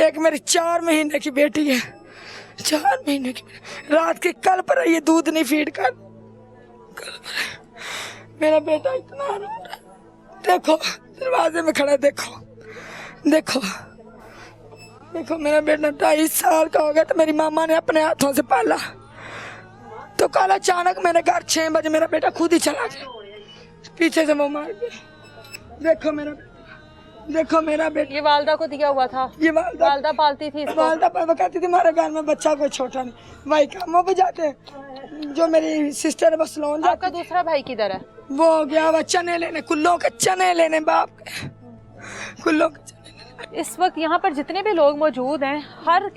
एक मेरी 4 महीने की बेटी है 4 महीने की रात के कल पर ये दूध नहीं फीड कर कल पर मेरा बेटा इतना रो रहा है देखो दरवाजे में खड़ा है, देखो देखो देखो मेरा बेटा 2.5 साल का हो गया तो मेरी मामा ने अपने हाथों से पाला तो कल अचानक मेरे घर 6 बजे मेरा बेटा खुद ही चला गया पीछे से वो मार गया देखो मेरा देखो मेरा बेटा ये वालदा को दिया हुआ था ये वालदा पालती थी इसको वालदा पर वो कहती थी हमारे घर में बच्चा कोई छोटा नहीं भाई कामों पे जाते हैं जो मेरी सिस्टर है बस लोन जाती आपका दूसरा भाई किधर है वो गया वो चने लेने कुल्लों के चने लेने बाप के कुल्लों के चने इस वक्त यहाँ पर जितने भी लोग मौजूद हैं हर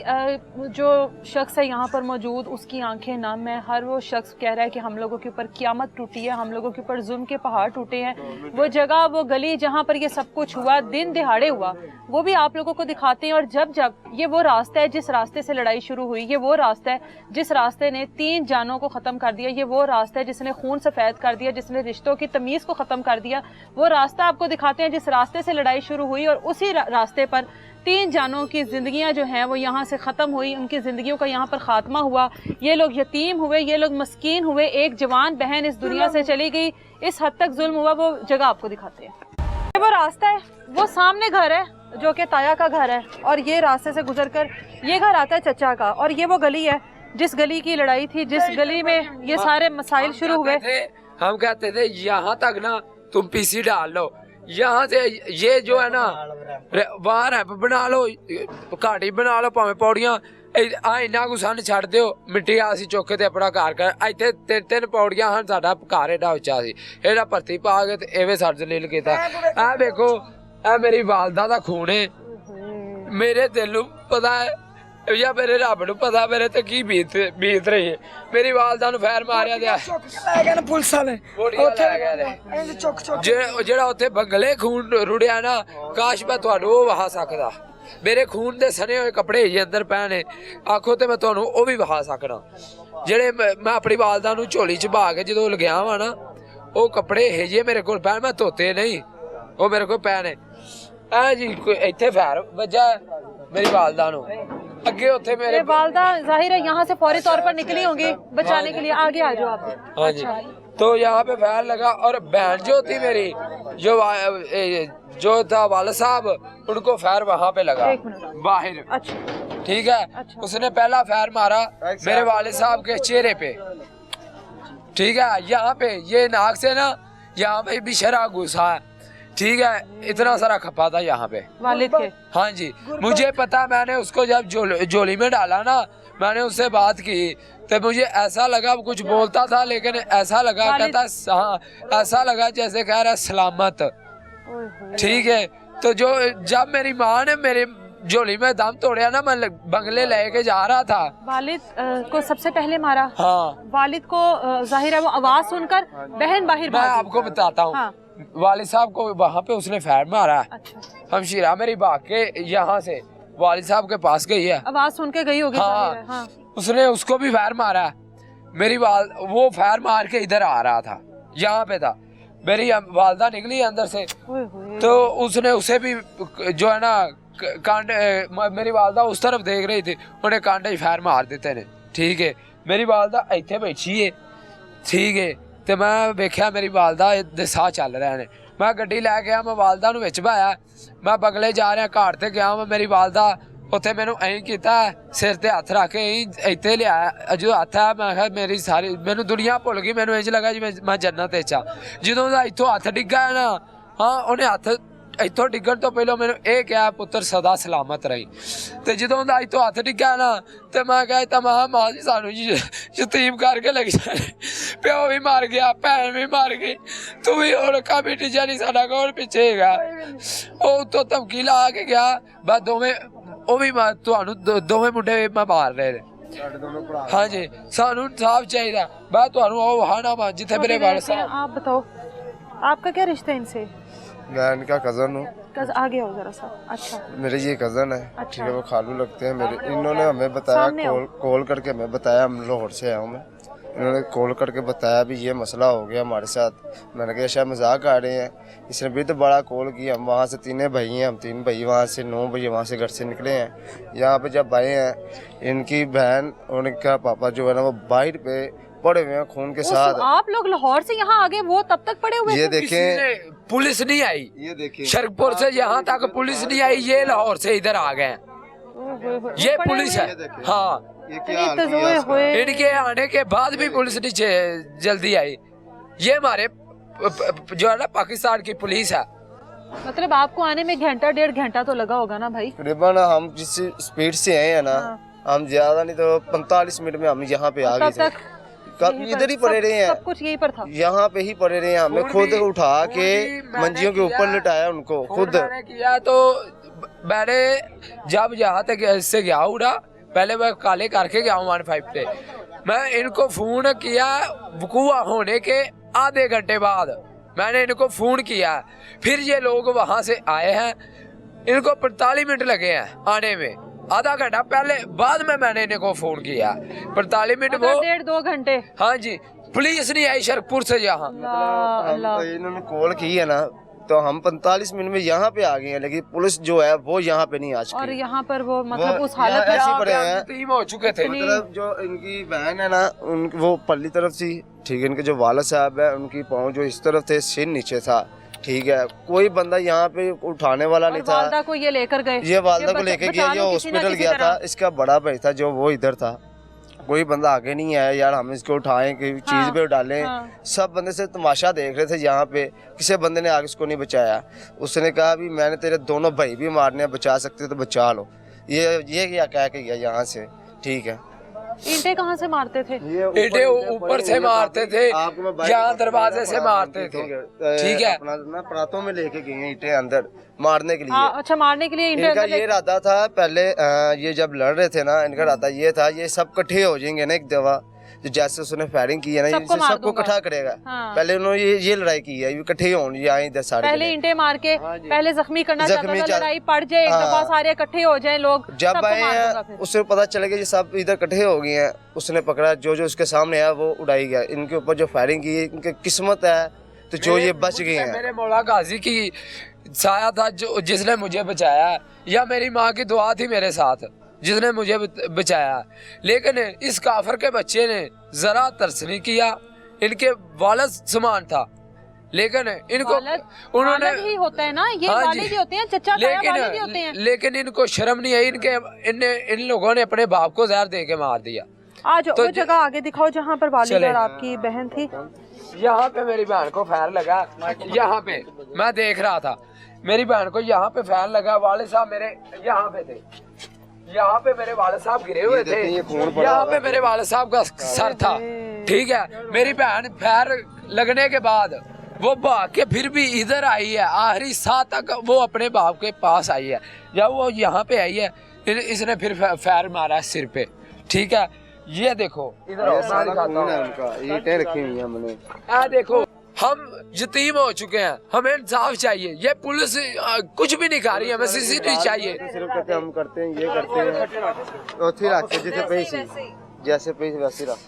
जो शख्स है यहाँ पर मौजूद उसकी आंखें नम है हर वो शख्स कह रहा है कि हम लोगों के ऊपर क़यामत टूटी है हम लोगों के ऊपर जुल्म के पहाड़ टूटे हैं वो जगह वो गली जहाँ पर ये सब कुछ हुआ दिन दिहाड़े हुआ वो भी आप लोगों को दिखाते हैं और जब जब ये वो रास्ता है जिस रास्ते से लड़ाई शुरू हुई ये वो रास्ता है जिस रास्ते ने 3 जानों को ख़त्म कर दिया ये वो रास्ता है जिसने खून सफ़ेद कर दिया जिसने रिश्तों की तमीज़ को ख़त्म कर दिया वो रास्ता आपको दिखाते हैं जिस रास्ते से लड़ाई शुरू हुई और उसी रास्ते पर 3 जानों की ज़िंदगियां जो हैं वो यहाँ से ख़त्म हुई उनकी ज़िंदगियों का यहाँ पर ख़ात्मा हुआ ये लोग यतीम हुए ये लोग मस्कीन हुए एक जवान बहन इस दुनिया से चली गई इस हद तक जुल्म हुआ वो जगह आपको दिखाते हैं ये वो रास्ता है वो सामने घर है जो कि ताया का घर है और ये रास्ते से गुजरकर ये घर आता है चचा का और ये वो गली है जिस गली की लड़ाई थी जिस गली में ये सारे मसाइल शुरू हुए हम कहते थे यहाँ तक ना तुम पीसी डाल लो यहाँ से ये जो है ना वहाँ रैप बना लो घाटी बना लो भावें पौड़ियां इन्ना कुछ सन छड़ दो मिट्टी असी चुक के अपना घर कर इतने 3 पौड़ियां हैं साडा घर एडा उच्चा सी एडा भर्ती पा के ते एवे सर जलील कीता आ देखो आ मेरी वालदा दा खून है मेरे दिल नूं पता है या मेरे रब नूं पता मेरे ते की बीत रही है मेरी वालदा नूं फैर मारिया दिया चुक के ले गए ना पुलिस वाले ਉੱਥੇ ਲੈ ਗਏ ਨੇ। ऐसे चुक चुक ਜਿਹੜਾ ਉੱਥੇ ਬੰਗਲੇ ਖੂਨ ਰੁੜਿਆ ਨਾ ਕਾਸ਼ ਮੈਂ ਤੁਹਾਨੂੰ ਉਹ ਵਹਾ ਸਕਦਾ ਮੇਰੇ ਖੂਨ ਦੇ ਸਨੇ ਹੋਏ ਕੱਪੜੇ ਹੀ ਅੰਦਰ ਪਏ ਨੇ ਆਖੋ ਤੇ ਮੈਂ ਤੁਹਾਨੂੰ ਉਹ ਵੀ ਵਹਾ ਸਕਦਾ ਜਿਹੜੇ ਮੈਂ ਆਪਣੀ ਵਾਲਦਾ ਨੂੰ ਝੋਲੀ ਚ ਪਾ ਕੇ ਜਦੋਂ ਲਗਿਆ ਵਾ ਨਾ ਉਹ ਕੱਪੜੇ ਇਹ ਜੇ ਮੇਰੇ ਕੋਲ ਪਏ ਮੈਂ ਧੋਤੇ ਨਹੀਂ ਉਹ ਮੇਰੇ ਕੋਲ ਪਏ ਨੇ ਐ ਜੀ ਇੱਥੇ ਫੈਰ ਵੱਜਾ मेरी वालदा नु अगे उथे मेरे वालदा जाहिर है यहाँ से फौरी तौर पर निकली होंगी बचाने के लिए आगे आ जाओ आप हाँ जी तो यहाँ पे फैर लगा और बहन जो थी मेरी जो था वाला साहब उनको फैर वहाँ पे लगा बाहर अच्छा ठीक है अच्छा। उसने पहला फैर मारा मेरे वाले साहब के चेहरे पे ठीक है यहाँ पे ये नाक से ना यहाँ पे भी शरा घुसा है ठीक है इतना सारा खपा था यहाँ पे वालिद के हाँ जी मुझे पता मैंने उसको जब जोली में डाला ना मैंने उससे बात की तो मुझे ऐसा लगा कुछ बोलता था लेकिन ऐसा लगा कहता हाँ ऐसा लगा जैसे कह रहा सलामत ठीक है तो जो जब मेरी माँ ने मेरे झोली में दम तोड़िया ना मैं बंगले लेके जा रहा था वालिद को सबसे पहले मारा हाँ वालिद को जाहिर है वो आवाज सुनकर बहन बाहर मैं आपको बताता हूँ हाँ। वालिद साहब को वहाँ पे उसने फैर मारा अच्छा हमशीरा मेरी भाग के यहाँ से वालिद साहब के पास गई है आवाज सुन के गई होगी जाहिर है, हाँ हाँ। उसने उसको भी फैर मारा मेरी वो फैर मार के इधर आ रहा था यहाँ पे था मेरी वालदा निकली अंदर से तो उसने उसे भी जो है ना कांडे मेरी वालदा उस तरफ देख रही थी उन्हें कांडे फैर मार देते ने ठीक है मेरी वालदा इत्थे बैठी है ठीक है तो मैं वेख्या मेरी वालदा दे साह चल रहे ने मैं गड्डी लै गया, मैं वालदा नूं विच पाया, मैं बगले जा रहा घाट ते गया, मैं मेरी वालदा उत्थे मैनू ऐं कीता, सिर ते हत्थ रख के इत्थे लिया, जो हत्थ है मैं कहा मेरी सारी मैनू दुनिया भुल गई, मैनू इंज लगा जी मैं जन्नत विच आ। जदों दा इत्थों हत्थ डिग्गा है ना, हाँ उन्हें हत्थ इत्थों डिग्गण तो पहले मैनू ये कहा पुत्र सदा सलामत रही, तो जदों दा इत्थों हत्थ डिग्गा ना तो मैं कहता मां जी सानू यतीम करके लग जाए, प्यो भी मर गया, भैन भी मर गई, तू भी हुण कमिटी जानी साडा कौन पिछे हैगा। वो उत्तों धमकी ला के गया, बस दोवें वो भी तुहानू दोवें मुंडे मैं मार रहे ने। हाँ जी सानू इंसाफ चाहिए, मैं तुहानू वो हाना वा जिथे मेरे वाल साहब। आप बताओ आपका क्या रिश्ता है इनसे? मैं इनका कज़न हूँ। आगे हो जरा सा। अच्छा मेरे ये कज़न है, अच्छा। ठीक है, वो खालू लगते हैं मेरे। इन्होंने हमें बताया, कॉल करके हमें बताया, हम लाहौर से आया हूँ मैं, इन्होंने कॉल करके बताया भी ये मसला हो गया हमारे साथ। मैंने कहा शायद मजाक आ रहे हैं, इसने भी तो बड़ा कॉल किया। हम वहाँ से 3 भाई हैं, हम 3 भाई वहाँ से 9 बजे वहाँ से घर से निकले हैं। यहाँ पे जब आए हैं, इनकी बहन उनका पापा जो है ना वो बाहर पे पड़े हुए हैं खून के साथ। आप लोग लाहौर से यहाँ आ गए, वो तब तक पड़े हुए ये थे? देखें पुलिस नहीं आई, ये देखिए शरकपुर से यहाँ तक पुलिस नहीं आई, ये लाहौर से इधर आ गए, ये पुलिस है। हाँ ये क्या हाल किया इसका? इनके आने के बाद भी पुलिस नहीं जल्दी आई, ये हमारे जो है ना पाकिस्तान की पुलिस है। मतलब आपको आने में घंटा 1.5 घंटा तो लगा होगा ना भाई? तकरीबन हम जिस स्पीड से आए हैं ना, हम ज्यादा नहीं तो 45 मिनट में हम यहाँ पे आ गए थे। कब इधर ही पड़े रहे हैं, सब कुछ यहीं पर था, यहाँ पे ही पड़े रहे हैं। हमने खुद उठा के मंजियों के ऊपर लिटाया उनको खुद। मैंने किया तो मैंने जब यहाँ तक इससे गया उड़ा, पहले मैं काले करके गया हूँ 15 पे, मैं इनको फोन किया वकूआ होने के आधे घंटे बाद मैंने इनको फोन किया, फिर ये लोग वहां से आए हैं, इनको 45 मिनट लगे हैं आने में, आधा घंटा पहले बाद में मैंने इनको फोन किया, 45 मिनट वो 1.5-2 घंटे। हाँ जी पुलिस नहीं आई शरकपुर से यहाँ। तो इन्होंने कॉल की है ना, तो हम 45 मिनट में यहाँ पे आ गए हैं, लेकिन पुलिस जो है वो यहाँ पे नहीं आ चुकी। और यहाँ पर वो मतलब उस हालत में ऐसे पड़े हैं, टीम हो चुके थे। मतलब जो इनकी बहन है ना, वो पल्ली तरफ थी, ठीक है, इनके जो वाला साहब है उनकी पाँव जो इस तरफ थे, सिर नीचे था, ठीक है, कोई बंदा यहाँ पे उठाने वाला नहीं था। वालदा को ये लेकर गए, ये वालदा को लेके गया, ये हॉस्पिटल गया था, इसका बड़ा भाई था जो वो इधर था, कोई बंदा आगे नहीं आया यार हम इसको उठाएं कि चीज पे डालें। सब बंदे से तमाशा देख रहे थे यहाँ पे, किसी बंदे ने आगे इसको नहीं बचाया। उसने कहा भी मैंने तेरे दोनों भाई भी मारने हैं, बचा सकते तो बचा लो। ये क्या कह के गया यहाँ से, ठीक है। ईंटें कहाँ से मारते थे? ईंटें ऊपर से मारते थे, यहाँ दरवाजे से मारते थे, ठीक है, अपना प्रातों में लेके गए ईंटें अंदर मारने के लिए। अच्छा मारने के लिए ईंटें इनका ये इरादा था पहले, ये जब लड़ रहे थे ना, इनका इरादा ये था ये सब इकट्ठे हो जाएंगे ना एक दफा, जो जैसे उसने फायरिंग की है ना, सबको इकट्ठा करेगा। पहले उन्होंने ये लड़ाई की है, इकट्ठे हों यहाँ इधर सारे, पहले ईंटें मार के पहले जख्मी करना चाहता था, लड़ाई पड़ जाए एक दफा, सारे इकट्ठे हो जाए लोग। जब आए हैं उससे पता चला कि ये सब इधर इकट्ठे हो गए हैं, उसने पकड़ा, जो उसके सामने है वो उड़ाई गया। इनके ऊपर जो फायरिंग की, इनकी किस्मत है तो जो ये बच गए हैं। मेरे मौला गाजी की साया था जो जिसने मुझे बचाया, या मेरी माँ की दुआ थी मेरे साथ जिसने मुझे बचाया। लेकिन इस काफर के बच्चे ने जरा तरस नहीं किया, इनके वालिद समान था, लेकिन इनको उन्होंने ही होता है ना, ये वालिद ही होते हैं, चचा ताया वालिद ही होते हैं। लेकिन इनको शर्म नहीं आई, इन लोगों ने अपने बाप को जहर दे के मार दिया। आज तो वो जगह आगे दिखाओ जहाँ पर वालिद और आपकी बहन थी। यहाँ पे मेरी बहन को फायर लगा, यहाँ पे मैं देख रहा था, मेरी बहन को यहाँ पे फायर लगा, वाले साहब मेरे यहाँ पे थे, यहाँ पे मेरे वाले साहब गिरे हुए थे, यहाँ पे मेरे वाले साहब का सर था, ठीक है। मेरी बहन फायर लगने के बाद वो भाग के फिर भी इधर आई है, आखिरी साथ तक वो अपने बाप के पास आई है। जब वो यहाँ पे आई है, इसने फिर फायर मारा सिर पे, ठीक है। ये देखो इधर ईंटें रखी हुई हैं हमने, देखो हम यतीम हो चुके हैं, हमें इंसाफ चाहिए। ये पुलिस कुछ भी नहीं खा रही है, हमें सीसीटीवी चाहिए। सिर्फ कहते हम करते हैं, ये करते हैं, चौथी रखते जैसे पैसे, जैसे पैसे वैसे रख।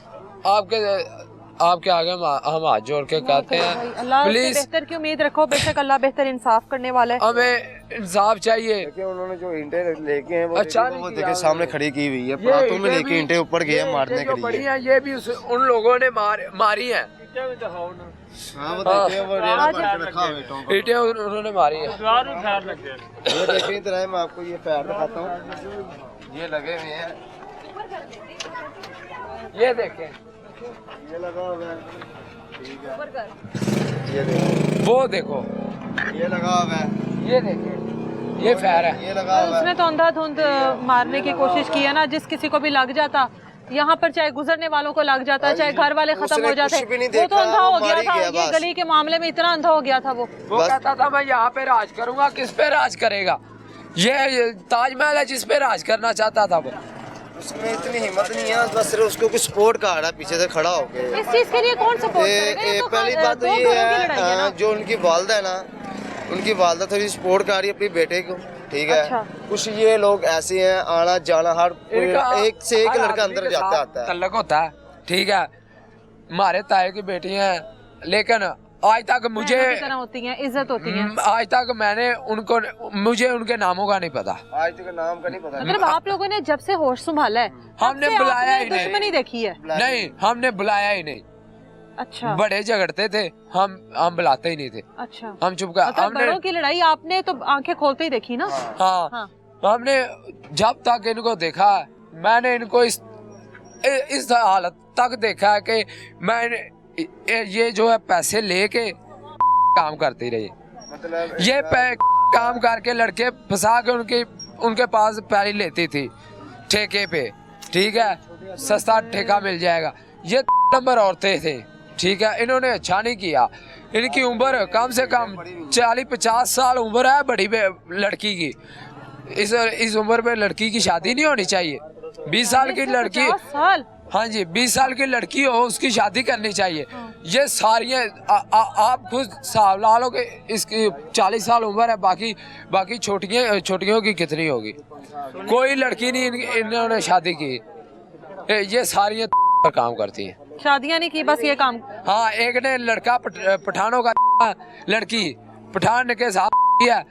आपके आगे हम हाथ जोड़ के कहते हैं अल्लाह से प्लीज बेहतर की उम्मीद रखो, बेशक अल्लाह बेहतर इंसाफ करने वाला है। हमें इंसाफ चाहिए। देखिए उन्होंने जो ईंटें लेके हैं वो अच्छा वो देखिए सामने खड़ी की हुई है, प्रातों में लेके ईंटें ऊपर गए मारने के लिए। ये भी उन लोगों ने मारी हैं, हाँ वो देखिए वो रेड़ा पर के रखा हुआ है टोंका। ईंटें उन्होंने मारी है। ये देखिए इधर है, मैं आपको ये पैर दिखाता हूँ, ये लगे हुए हैं, ये देखें, ये लगा हुआ है, ठीक है, ये देखो, वो देखो, ये लगा हुआ है, ये देखें, ये फैर है। ये लगा हुआ है। उसने तो अंधाधुंध मारने की कोशिश की है ना, जिस किसी को भी लग जाता यहाँ पर, चाहे गुजरने वालों को लग जाता, चाहे घर वाले खत्म हो जाते, कुछ भी नहीं वो तो देखा, अंधा हो वो गया मार ही था। गया ये बस। गली के मामले में इतना अंधा हो गया था वो कहता था मैं यहाँ पे राज करूंगा। किस पे राज करेगा? ये ताजमहल है जिस पे राज करना चाहता था वो। उसमें इतनी हिम्मत नहीं है, बस सिर्फ उसको कुछ सपोर्ट कर रहा है पीछे से खड़ा होके। इस चीज के लिए कौन सपोर्ट करेगा? ये तो पहली बात तो दो ये घरों की लड़ाई है ना। है, जो उनकी वालदा है ना, उनकी वालदा थोड़ी सपोर्ट कर रही है अपने बेटे को, ठीक है। अच्छा। कुछ ये लोग ऐसे हैं, आना जाना हर एक से एक हर लड़का आदमी अंदर के जाता साथ आता है। तल्लक होता है, ठीक है। हमारे ताए की बेटी हैं, लेकिन आज तक मुझे बहनों की तरह होती हैं, इज्जत होती है। आज तक मैंने उनको, मुझे उनके नामों का नहीं पता। आज तक नाम का नहीं पता। मतलब आप लोगों ने जब से होश संभाला है, हमने तब से बुलाया आपने ही नहीं। दुश्मनी देखी है? नहीं, हमने बुलाया ही नहीं। अच्छा बड़े झगड़ते थे, हम बुलाते ही नहीं थे, अच्छा। हम चुप कर। मतलब हमने बड़ों की लड़ाई आपने तो आंखें खोलते ही देखी ना। हाँ, हाँ। हमने जब तक इनको देखा, मैंने इनको इस हालत तक देखा कि मैंने ये जो है पैसे लेके काम करती रही। मतलब ये काम करके लड़के फंसा के उनके पास पैरी लेती थी ठेके पे, ठीक है, सस्ता ठेका मिल जाएगा। ये नंबर औरतें थे, ठीक है। इन्होंने अच्छा नहीं किया। इनकी उम्र कम से कम 40-50 साल उम्र है बड़ी लड़की की। इस उम्र में लड़की की शादी नहीं होनी चाहिए। 20 साल की लड़की, 50 साल? हाँ जी, 20 साल की लड़की हो, उसकी शादी करनी चाहिए। ये सारी आप खुद हिसाब ला लो कि इसकी 40 साल उम्र है, बाकी छोटियों की कितनी होगी। कोई लड़की नहीं इन्होंने शादी की। ये सारी पर काम करती हैं, शादियां नहीं की, बस ये काम। हाँ, एक ने लड़का पठानों का, लड़की पठान के साथ किया,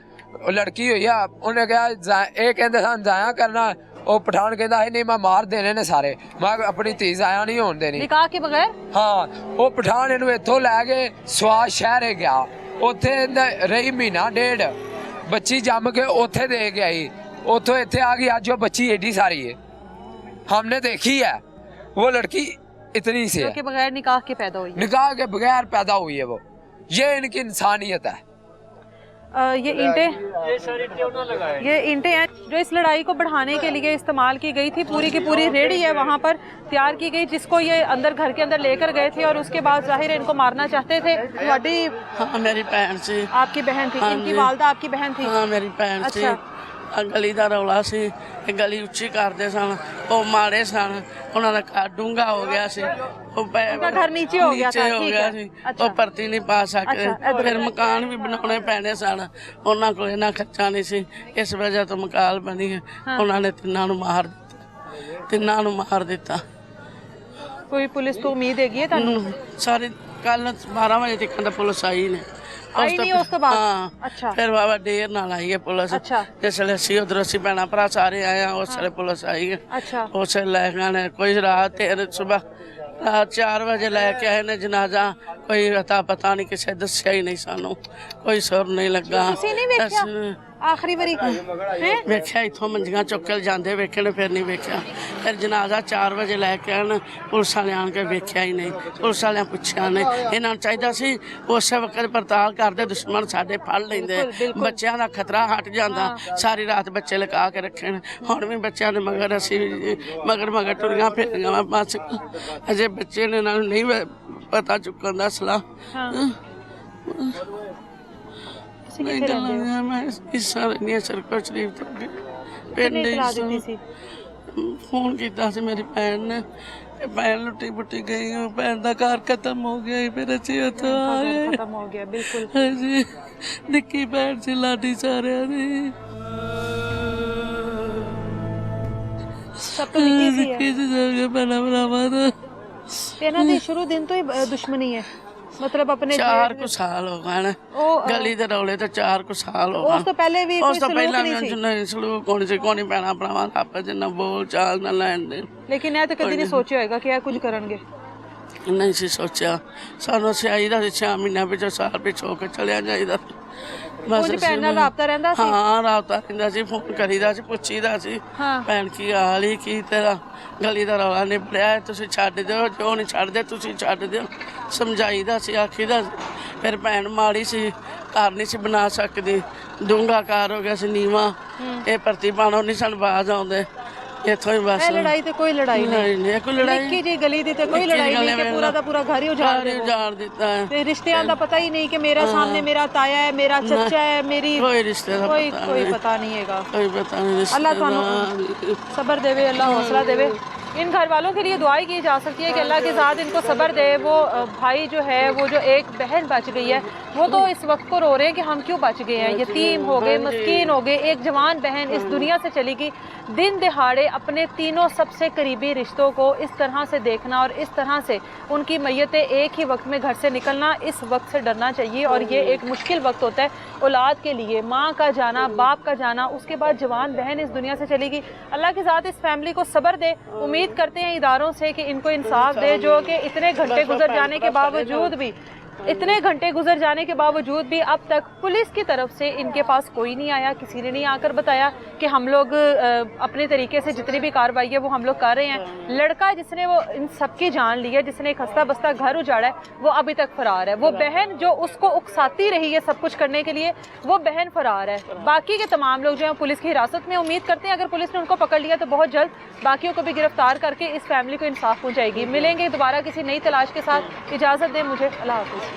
लड़की हुई है, उन्हें कहा एक कहते सन जाया करना, ਉਹ ਪਠਾਨ ਕਹਿੰਦਾ ਹੈ ਨਹੀਂ ਮੈਂ ਮਾਰ ਦੇਣੇ ਨੇ ਸਾਰੇ, ਮੈਂ ਆਪਣੀ ਧੀ ਜ਼ਾਇਆ ਨਹੀਂ ਹੋਣ ਦੇਣੀ। ਨਿਕਾਹ ਕੇ ਬਗੈਰ? ਹਾਂ, ਉਹ ਪਠਾਨ ਇਹਨੂੰ ਇੱਥੋਂ ਲੈ ਕੇ ਸਵਾਦ ਸ਼ਹਿਰੇ ਗਿਆ, ਉੱਥੇ ਰਹੀ ਮਹੀਨਾ ਡੇਢ, ਬੱਚੀ ਜੰਮ ਕੇ ਉੱਥੇ ਦੇ ਕੇ ਆਈ, ਉੱਥੋਂ ਇੱਥੇ ਆ ਗਈ, ਅੱਜ ਉਹ ਬੱਚੀ ਏਡੀ ਸਾਰੀ है, हमने देखी है। वो लड़की इतनी सी है, के बगैर निकाह के पैदा हुई। निकाह के बगैर पैदा हुई है वो। ये इनकी इंसानियत है। ये ईंटें हैं जो इस लड़ाई को बढ़ाने के लिए इस्तेमाल की गई थी। पूरी की पूरी रेडी है वहाँ पर तैयार की गई, जिसको ये अंदर घर के अंदर लेकर गए थे और उसके बाद जाहिर है इनको मारना चाहते थे। ਤੁਹਾਡੀ हाँ मेरी भैन सी। आपकी बहन थी? हाँ इनकी जी। वालदा आपकी बहन थी? हाँ मेरी भैन सी। अच्छा। गली ਦਾ ਰੌਲਾ ਸੀ, ਗਲੀ ਉੱਚੀ ਕਰਦੇ ਸਨ, ਉਹ ਮਾੜੇ ਸਨ, ਉਹਨਾਂ ਦਾ ਘਰ ਡੂੰਘਾ ਹੋ ਗਿਆ ਸੀ, ਉਹ उनका घर नीचे हो गया था, हो ठीक गया है। ਸੀ, अच्छा। ਉਹ ਭਰਤੀ ਨਹੀਂ ਪਾ ਸਕਦੇ। अच्छा, इधर। ਫਿਰ ਮਕਾਨ ਵੀ ਬਣਾਉਣੇ ਪੈਣੇ ਸਨ, ਉਹਨਾਂ ਕੋਲ ਇਹਨਾਂ ਖਰਚਾ ਨਹੀਂ ਸੀ, ਇਸ ਵਜ੍ਹਾ ਤੋਂ ਮਕਾਨ ਬਣੀ ਹੈ। ਉਹਨਾਂ ਨੇ ਤਿੰਨਾਂ ਨੂੰ ਮਾਰ ਦਿੱਤਾ। कोई पुलिस को उम्मीद हैगी है ਤੁਹਾਨੂੰ? ਸਾਰੇ ਕੱਲ 12 ਵਜੇ ਤੱਕ ਦਾ ਪੁਲਿਸ ਆਈ ਨੇ। आई नहीं ਉਸ ਤੋਂ ਬਾਅਦ? ਹਾਂ। अच्छा। ਫਿਰ ਬਾਬਾ ਦੇਰ ਨਾਲ ਆਈ ਹੈ ਪੁਲਿਸ। अच्छा। ਜਿਸ ਵੇਲੇ ਅਸੀਂ ਉਧਰ ਅਸੀਂ ਭੈਣਾਂ ਭਰਾ ਸਾਰੇ ਆਏ ਆ, ਉਸ ਵੇਲੇ ਪੁਲਿਸ ਆਈ ਹੈ। अच्छा। ਉਸ ਵੇਲੇ ਲੈ ਗਏ ਨੇ, ਕੋਈ ਰਾਤ ਸਵੇਰ ਰਾਤ 4 ਵਜੇ ਲੈ ਕੇ ਆਏ ਨੇ ਜਨਾਜ਼ਾ। ਕੋਈ ਅਤਾ ਪਤਾ ਨਹੀਂ, ਕਿਸੇ ਦੱਸਿਆ ਹੀ ਨਹੀਂ ਸਾਨੂੰ, ਕੋਈ ਸੁਰ ਨਹੀਂ ਲੱਗਾ। ਤੁਸੀਂ ਨਹੀਂ ਵੇਖਿਆ ਆਖਰੀ ਵਾਰੀ? ਹੈ ਵੇਖਿਆ ਇੱਥੋਂ ਮੰਜੀਆਂ ਚੁੱਕ ਕੇ ਜਾਂਦੇ ਵੇਖੇ ਨੇ, ਫਿਰ ਨਹੀਂ ਵੇਖਿਆ। ਫਿਰ ਜਨਾਜ਼ਾ 4 ਵਜੇ ਲੈ ਕੇ ਆਣ, ਪੁਲਿਸ ਵਾਲੇ ਆਣ ਕੇ ਵੇਖਿਆ ਹੀ ਨਹੀਂ, ਪੁਲਿਸ ਵਾਲਿਆਂ ਪੁੱਛਿਆ ਨਹੀਂ। ਇਹਨਾਂ ਨੂੰ ਚਾਹੀਦਾ ਸੀ ਉਸੇ ਵਕਤ ਪੜਤਾਲ ਕਰਦੇ, ਦੁਸ਼ਮਣ ਸਾਡੇ ਫੜ ਲੈਂਦੇ, ਬੱਚਿਆਂ ਦਾ ਖਤਰਾ ਹਟ ਜਾਂਦਾ। ਸਾਰੀ ਰਾਤ ਬੱਚੇ ਲਗਾ ਕੇ ਰੱਖੇ ਨੇ, ਹੁਣ ਵੀ ਬੱਚਿਆਂ ਦੇ ਮਗਰ ਅਸੀਂ ਮਗਰ ਟੁਰੀਆਂ ਫਿਰੀਆਂ ਵਾ ਬਸ। ਅਜੇ ਬੱਚੇ ਨੇ, ਇਹਨਾਂ ਨੂੰ ਨਹੀਂ ਪਤਾ ਚੁੱਕਣ ਦਾ ਅਸਲਾ। ਮੈਂ ਗੱਲਾਂ ਮੈਂ ਇਸ ਸਾਲ ਨਹੀਂ ਸਰਕੋ ਸ਼ਰੀਫ ਤੋਂ ਪਿੰਡ ਦਿੱਤੀ ਸੀ? ਫੋਨ ਕੀਤਾ ਸੀ ਮੇਰੀ ਭੈਣ ਨੇ, ਭੈਣ ਲੁੱਟੀ ਪੁੱਟੀ ਗਈ, ਉਹ ਭੈਣ ਦਾ ਘਰ ਖਤਮ ਹੋ ਗਿਆ। ਫਿਰ ਅਸੀਂ ਉੱਥੋਂ ਆ ਗਏ। खत्म हो गया बिल्कुल। ਹਾਂਜੀ, ਨਿੱਕੀ ਭੈਣ ਸੀ ਲਾਡੀ ਸਾਰਿਆਂ ਦੀ। सब तो निकी सी है। ਕਿਸੇ ਜਗ੍ਹਾ ਭੈਣਾਂ ਭਰਾਵਾਂ ਦਾ ਇਹਨਾਂ ਦੀ ਸ਼ੁਰੂ ਦਿਨ ਤੋਂ ਹੀ ਦੁਸ਼ਮਣੀ ਹੈ, ਮਤਲਬ ਆਪਣੇ 4 ਕੁ ਸਾਲ ਹੋ ਗਏ ਨੇ ਉਹ ਗਲੀ ਦੇ ਰੌਲੇ ਤੇ 4 ਕੁ ਸਾਲ ਹੋ ਗਏ। ਉਸ ਤੋਂ ਪਹਿਲੇ ਵੀ ਉਸ ਕੋਈ ਤੋਂ ਸਲੂਕ ਪਹਿਲਾਂ ਨਹੀਂ ਵੀ ਸੀ? ਨਹੀਂ ਸਲੂਕ ਕੋਣੀ ਪੈਣਾ ਭਰਾਵਾਂ ਦਾ ਆਪਸ ਚ ਨਾ ਬੋਲ ਚਾਲ ਨਾ ਲੈਣ ਦੇ। ਲੇਕਿਨ ਇਹ ਤਾਂ ਕਦੀ ਨਹੀਂ ਸੋਚਿਆ ਹੋਏਗਾ ਕਿ ਇਹ ਕੁਝ ਕਰਨਗੇ। नहीं सी सोचा सानू चाहिए 6 महीनों पिछों साल पिछों हो के चलिया जाइदा ਉਂਝ ਭੈਣ ਨਾਲ ਰਾਬਤਾ ਰਹਿੰਦਾ ਸੀ हाँ राबता रहिंदा सी फोन करीदा सी पुछीदा सी ਹਾਂ ਭੈਣ ਕੀ ਹਾਲ ਹੀ ਕੀ ਤੇਰਾ ਗਲੀ ਦਾ ਰੌਲਾ ਨਿਬੜਿਆ ਹੈ, ਤੁਸੀਂ ਛੱਡ ਦਿਓ ਜੋ ਨਹੀਂ ਛੱਡਦੇ ਤੁਸੀਂ ਛੱਡ ਦਿਓ ਸਮਝਾਈਦਾ ਸੀ ਆਖੀਦਾ ਸੀ। ਫਿਰ ਭੈਣ ਮਾੜੀ ਸੀ ਘਰ ਨਹੀਂ ਸੀ ਬਣਾ ਸਕਦੀ ਡੂੰਘਾ ਕਾਰ ਹੋ ਗਿਆ ਸੀ ਨੀਵਾਂ ਇਹ ਭਰਤੀ ਪਾਣੋਂ ਨਹੀਂ ਸਨ ਬਾਜ਼ ਆਉਂਦੇ ਇੱਥੋਂ ਹੀ ਬਸ ਇਹ ਲੜਾਈ ਤੇ ਕੋਈ ਲੜਾਈ ਨਹੀਂ ਨਹੀਂ ਕੋਈ ਲੜਾਈ ਨਿੱਕੀ ਜੀ ਗਲੀ ਦੀ ਤੇ ਕੋਈ ਲੜਾਈ ਨਹੀਂ ਕਿ ਪੂਰਾ ਦਾ ਪੂਰਾ ਘਰ ਹੀ ਉਜਾੜ ਘਰ ਹੀ ਦੇਵੋ ਉਜਾੜ ਦਿੱਤਾ ਹੈ ਤੇ ਰਿਸ਼ਤਿਆਂ ਦਾ ਪਤਾ ਹੀ ਨਹੀਂ ਕਿ ਮੇਰਾ ਸਾਹਮਣੇ ਮੇਰਾ ਤਾਇਆ ਹੈ ਮੇਰਾ ਚਾਚਾ ਹੈ ਮੇਰੀ ਕੋਈ ਰਿਸ਼ਤੇ ਦਾ ਕੋਈ ਪਤਾ ਕੋਈ नहीं। पता नहीं हैगा कोई पता नहीं रिश्ते अल्लाह का। थानू सब्र देवे अल्लाह हौसला देवे इन घर वालों के लिए दुआई की जा सकती है कि अल्लाह के साथ इनको सब्र दे। वो भाई जो है वो जो एक बहन बच गई है वो तो इस वक्त को रो रहे हैं कि हम क्यों बच गए हैं, यतीम हो गए मस्कीन हो गए। एक जवान बहन इस दुनिया से चली गई, दिन दिहाड़े अपने तीनों सबसे करीबी रिश्तों को इस तरह से देखना और इस तरह से उनकी मैयतें एक ही वक्त में घर से निकलना, इस वक्त से डरना चाहिए। और ये एक मुश्किल वक्त होता है औलाद के लिए, माँ का जाना बाप का जाना, उसके बाद जवान बहन इस दुनिया से चली गई। अल्लाह के साथ इस फैमिली को सब्र दे। उम्मीद करते हैं इदारों से कि इनको इंसाफ दे जो कि इतने घंटे गुजर जाने के बावजूद भी अब तक पुलिस की तरफ से इनके पास कोई नहीं आया, किसी ने नहीं आकर बताया कि हम लोग अपने तरीके से जितनी भी कार्रवाई है वो हम लोग कर रहे हैं। लड़का जिसने वो इन सबकी जान ली है, जिसने एक हंसता बसता घर उजाड़ा है, वो अभी तक फरार है। वो बहन जो उसको उकसाती रही है सब कुछ करने के लिए, वो बहन फरार है। बाकी के तमाम लोग जो हैं पुलिस की हिरासत में। उम्मीद करते हैं अगर पुलिस ने उनको पकड़ लिया तो बहुत जल्द बाकियों को भी गिरफ्तार करके इस फैमिली को इंसाफ पहुँचाएगी। मिलेंगे दोबारा किसी नई तलाश के साथ। इजाज़त दें मुझे, अल्लाह हाफ़िज़।